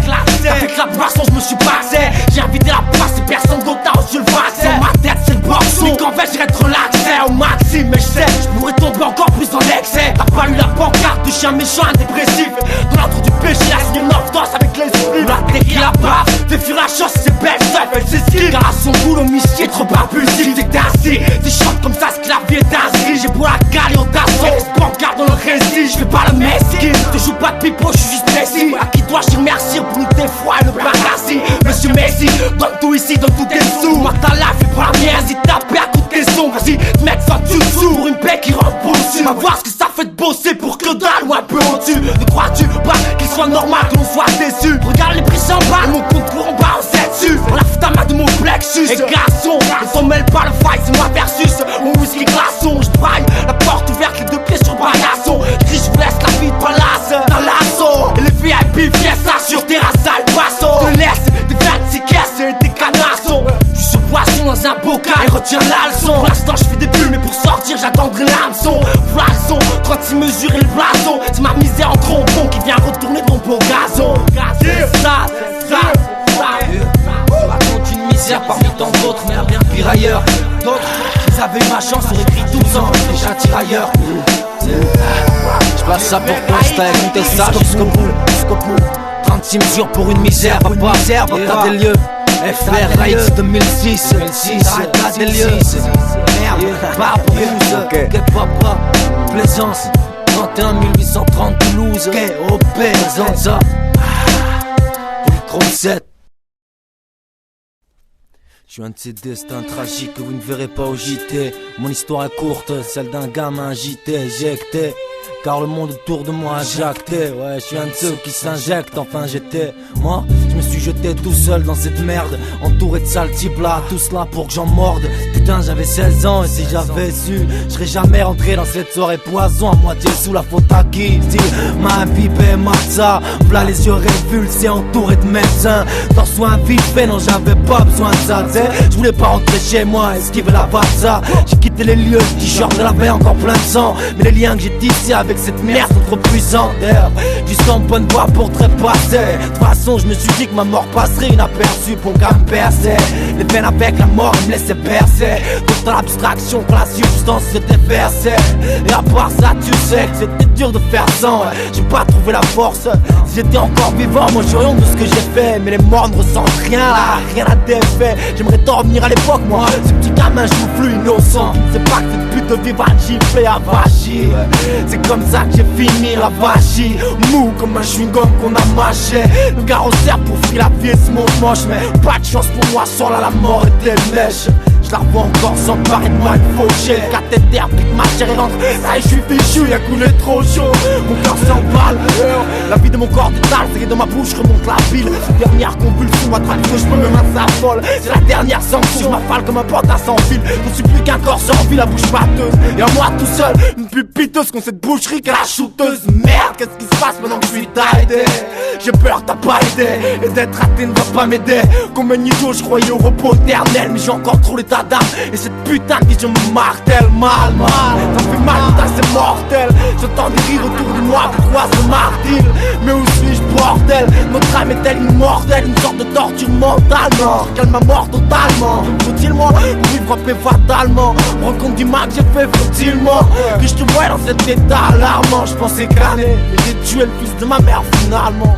Avec la boisson je me suis passé. J'ai invité la place et personne d'autre n'a reçu le vaccin. Dans ma tête c'est le boxon, mais qu'en fait j'irais être relaxé au maxi. Mais j'sais, j'pourrais tomber encore plus dans l'excès. T'as pas lu la pancarte de chien méchant, dépressif. Dans l'ordre du péché, la signer 9 danse avec les esprits. La tequila baf, fais fuir la chose, c'est belle seule, elle s'esquive. Car à son bout, l'homicide trop impulsif. T'es assis, t'es chante comme ça, ce que la vie est inscrit. J'ai pour la cale au tasson, pancarte dans le récit. J'fais pas le mesquine, te joue pas de pipeau, j'suis juste précis. À qui dois-je remercier pour nous défroider le bagassi. Monsieur Messi, donne tout ici, donne tout tes sous. Moi ta life est pas la mienne, vas-y taper à coups de tes sons. Vas-y, te mettre ça dessus pour une paix qui rentre dessus. Va voir ce que ça fait de bosser pour que dalle ou un peu au-dessus. Ne crois-tu pas qu'il soit normal que l'on soit déçu? Regarde les prix s'en bas, mon compte courant bas, on s'est dessus. On la fout à main de mon plexus. Et garçon, ne s'en mêle pas le fight, c'est moi versus mon whisky glaçon. J'braille, la porte ouverte, les deux pieds sur paillasson. J'crie, j'blesse la vie de palace dans l'assaut. Et les VIP fiesta sur terrasse al passo. Te laisse des 26 caisses et des canassons. J'suis ce poisson dans un bocal et retiens la leçon. Pour l'instant j'fais des bulles mais pour sortir j'attendrai l'hameçon. Flasson, 36 mesures et le blason. C'est ma misère en trombon qui vient retourner ton beau gazon. C'est ça, c'est ça, c'est ça. Je raconte une misère parmi tant d'autres, mais bien pire ailleurs. D'autres, s'ils avaient eu ma chance, auraient pris 12 ans, déjà tirailleurs. Je passe ça pour toi, je t'ai compté ça jusqu'au bout. 36 mesures pour une misère, papa, t'as des lieux. FR Raids 2006, t'as des lieux. Merde, Barbouze, ok, papa, Plaisance, 31 830 Toulouse, ok, OP, présente ça. Polychrome 7. Je suis un de ces destins tragiques que vous ne verrez pas au JT. Mon histoire est courte, celle d'un gamin agité, éjecté. Car le monde autour de moi a jacté. Ouais, je suis un de ceux qui s'injectent, enfin j'étais. Moi, je me suis jeté tout seul dans cette merde, entouré de sales types là, tout cela pour que j'en morde. Putain, j'avais 16 ans et si j'avais su, je serais jamais rentré dans cette soirée poison à moitié sous la faute à qui. Si ma pipé, matza, v'là les yeux révulsés, entouré de médecins. Dans soin vite fait, non j'avais pas besoin de ça, t'sais. Je voulais pas rentrer chez moi, esquiver la barza. J'ai quitté les lieux, t-shirt de la veille encore plein de sang. Mais les liens que j'ai tissés avec cette merde sont trop puissants. Juste en bonne voie pour trépasser. De toute façon je me suis dit que ma mort passerait inaperçue pour qu'à me percer. Les peines avec la mort me laissaient percer. Contre l'abstraction quand la substance s'était versée. Et à part ça tu sais que c'était dur de faire sans. J'ai pas trouvé la force. Si j'étais encore vivant moi j'aurais honte de ce que j'ai fait. Mais les morts ne ressentent rien là, rien n'a d'effet. J'aimerais t'en revenir à l'époque moi. Ce petit gamin je plus innocent. C'est pas que cette pute de vivre à gifler à vacher. C'est comme ça que j'ai fini la vachie. Mou comme un chewing-gum qu'on a mâché. Le gars on sert pour fuir la vie et ce monde moche. Mais pas de chance pour moi sur la mort et des mèches. Je la revois encore sans paraître mal fauché. Le cathéter pique ma chair et rentre. Ça y est, je suis fichu, y'a coulé trop chaud. Mon cœur s'emballe. La vie de mon corps détale, c'est que dans ma bouche remonte la pile. Dernière convulsion, attrape que je peux me mettre sa folle. C'est la dernière sanction, je m'affale comme un porte à sans fil. Je suis plus qu'un corps sans vie, la bouche pâteuse. Et en moi tout seul, une pub piteuse qu'on cette boucherie qu'à la shooteuse. Merde, qu'est-ce qui se passe maintenant que je suis taillé? J'ai peur, t'as pas aidé. Et d'être raté ne va pas m'aider. Comme un idiot, je croyais au repos éternel. Mais j'ai encore trop l'état d'âme. Et cette putain de vision me martèle mal. Ça me fait mal, putain, c'est mortel. J'entends des rires autour de moi, pourquoi ce martyr? Mais où suis-je, bordel? Notre âme est-elle immortelle? Une sorte de torture mentale, non? Qu'elle m'a mort totalement. Faut-il moi, ou vivre frappé fatalement? Me rends compte du mal que j'ai fait futilement. Que je te vois dans cet état alarmant. Je pensais crâner, mais j'ai tué le fils de ma mère finalement.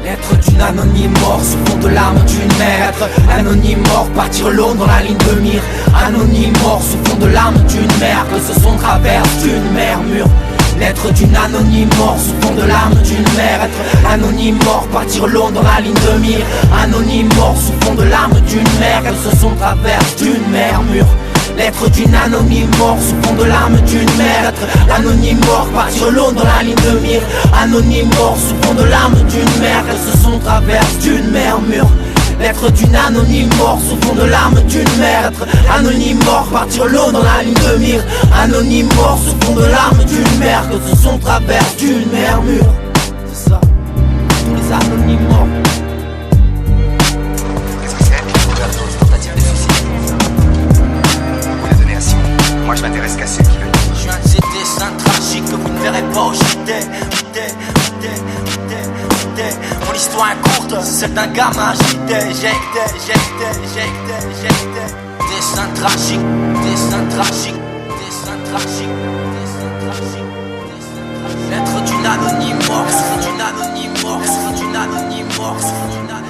L'être d'une anonyme mort sous fond de l'arme d'une mère. Être anonyme mort, partir long dans la ligne de mire. Anonyme mort sous fond de l'arme d'une mère. Que ce son traverse d'une mer mûre. L'être d'une anonyme mort sous fond de l'arme d'une mère. Être anonyme mort, partir long dans la ligne de mire. Anonyme mort sous fond de l'arme d'une mère. Que ce son traverse d'une mer mûre. L'être d'une anonyme mort sous fond de l'arme d'une mère. Être anonyme mort, partir long dans la ligne de mire. Anonyme mort sous fond de l'arme d'une mère. Que ce son traverse d'une mer mûre. L'être d'une anonyme mort sous fond de l'arme d'une mère. Être anonyme mort, partir long dans la ligne de mire. Anonyme mort sous fond de l'arme d'une mère. Que ce son traverse d'une mer mûre. C'est ça, tous les anonymes morts. Qu'est-ce que c'est? Overdose, tentative de suicide. Vous les donnez ainsi. Moi je m'intéresse qu'à ceux qui le disent. Je viens de ces dessins tragiques que vous ne verrez pas au JT. Mon histoire est courte, c'est celle d'un gamin agité. Dessin tragique. L'être d'une anonyme mort, d'une anonyme mort, d'une anonyme mort, d'une anonyme mort.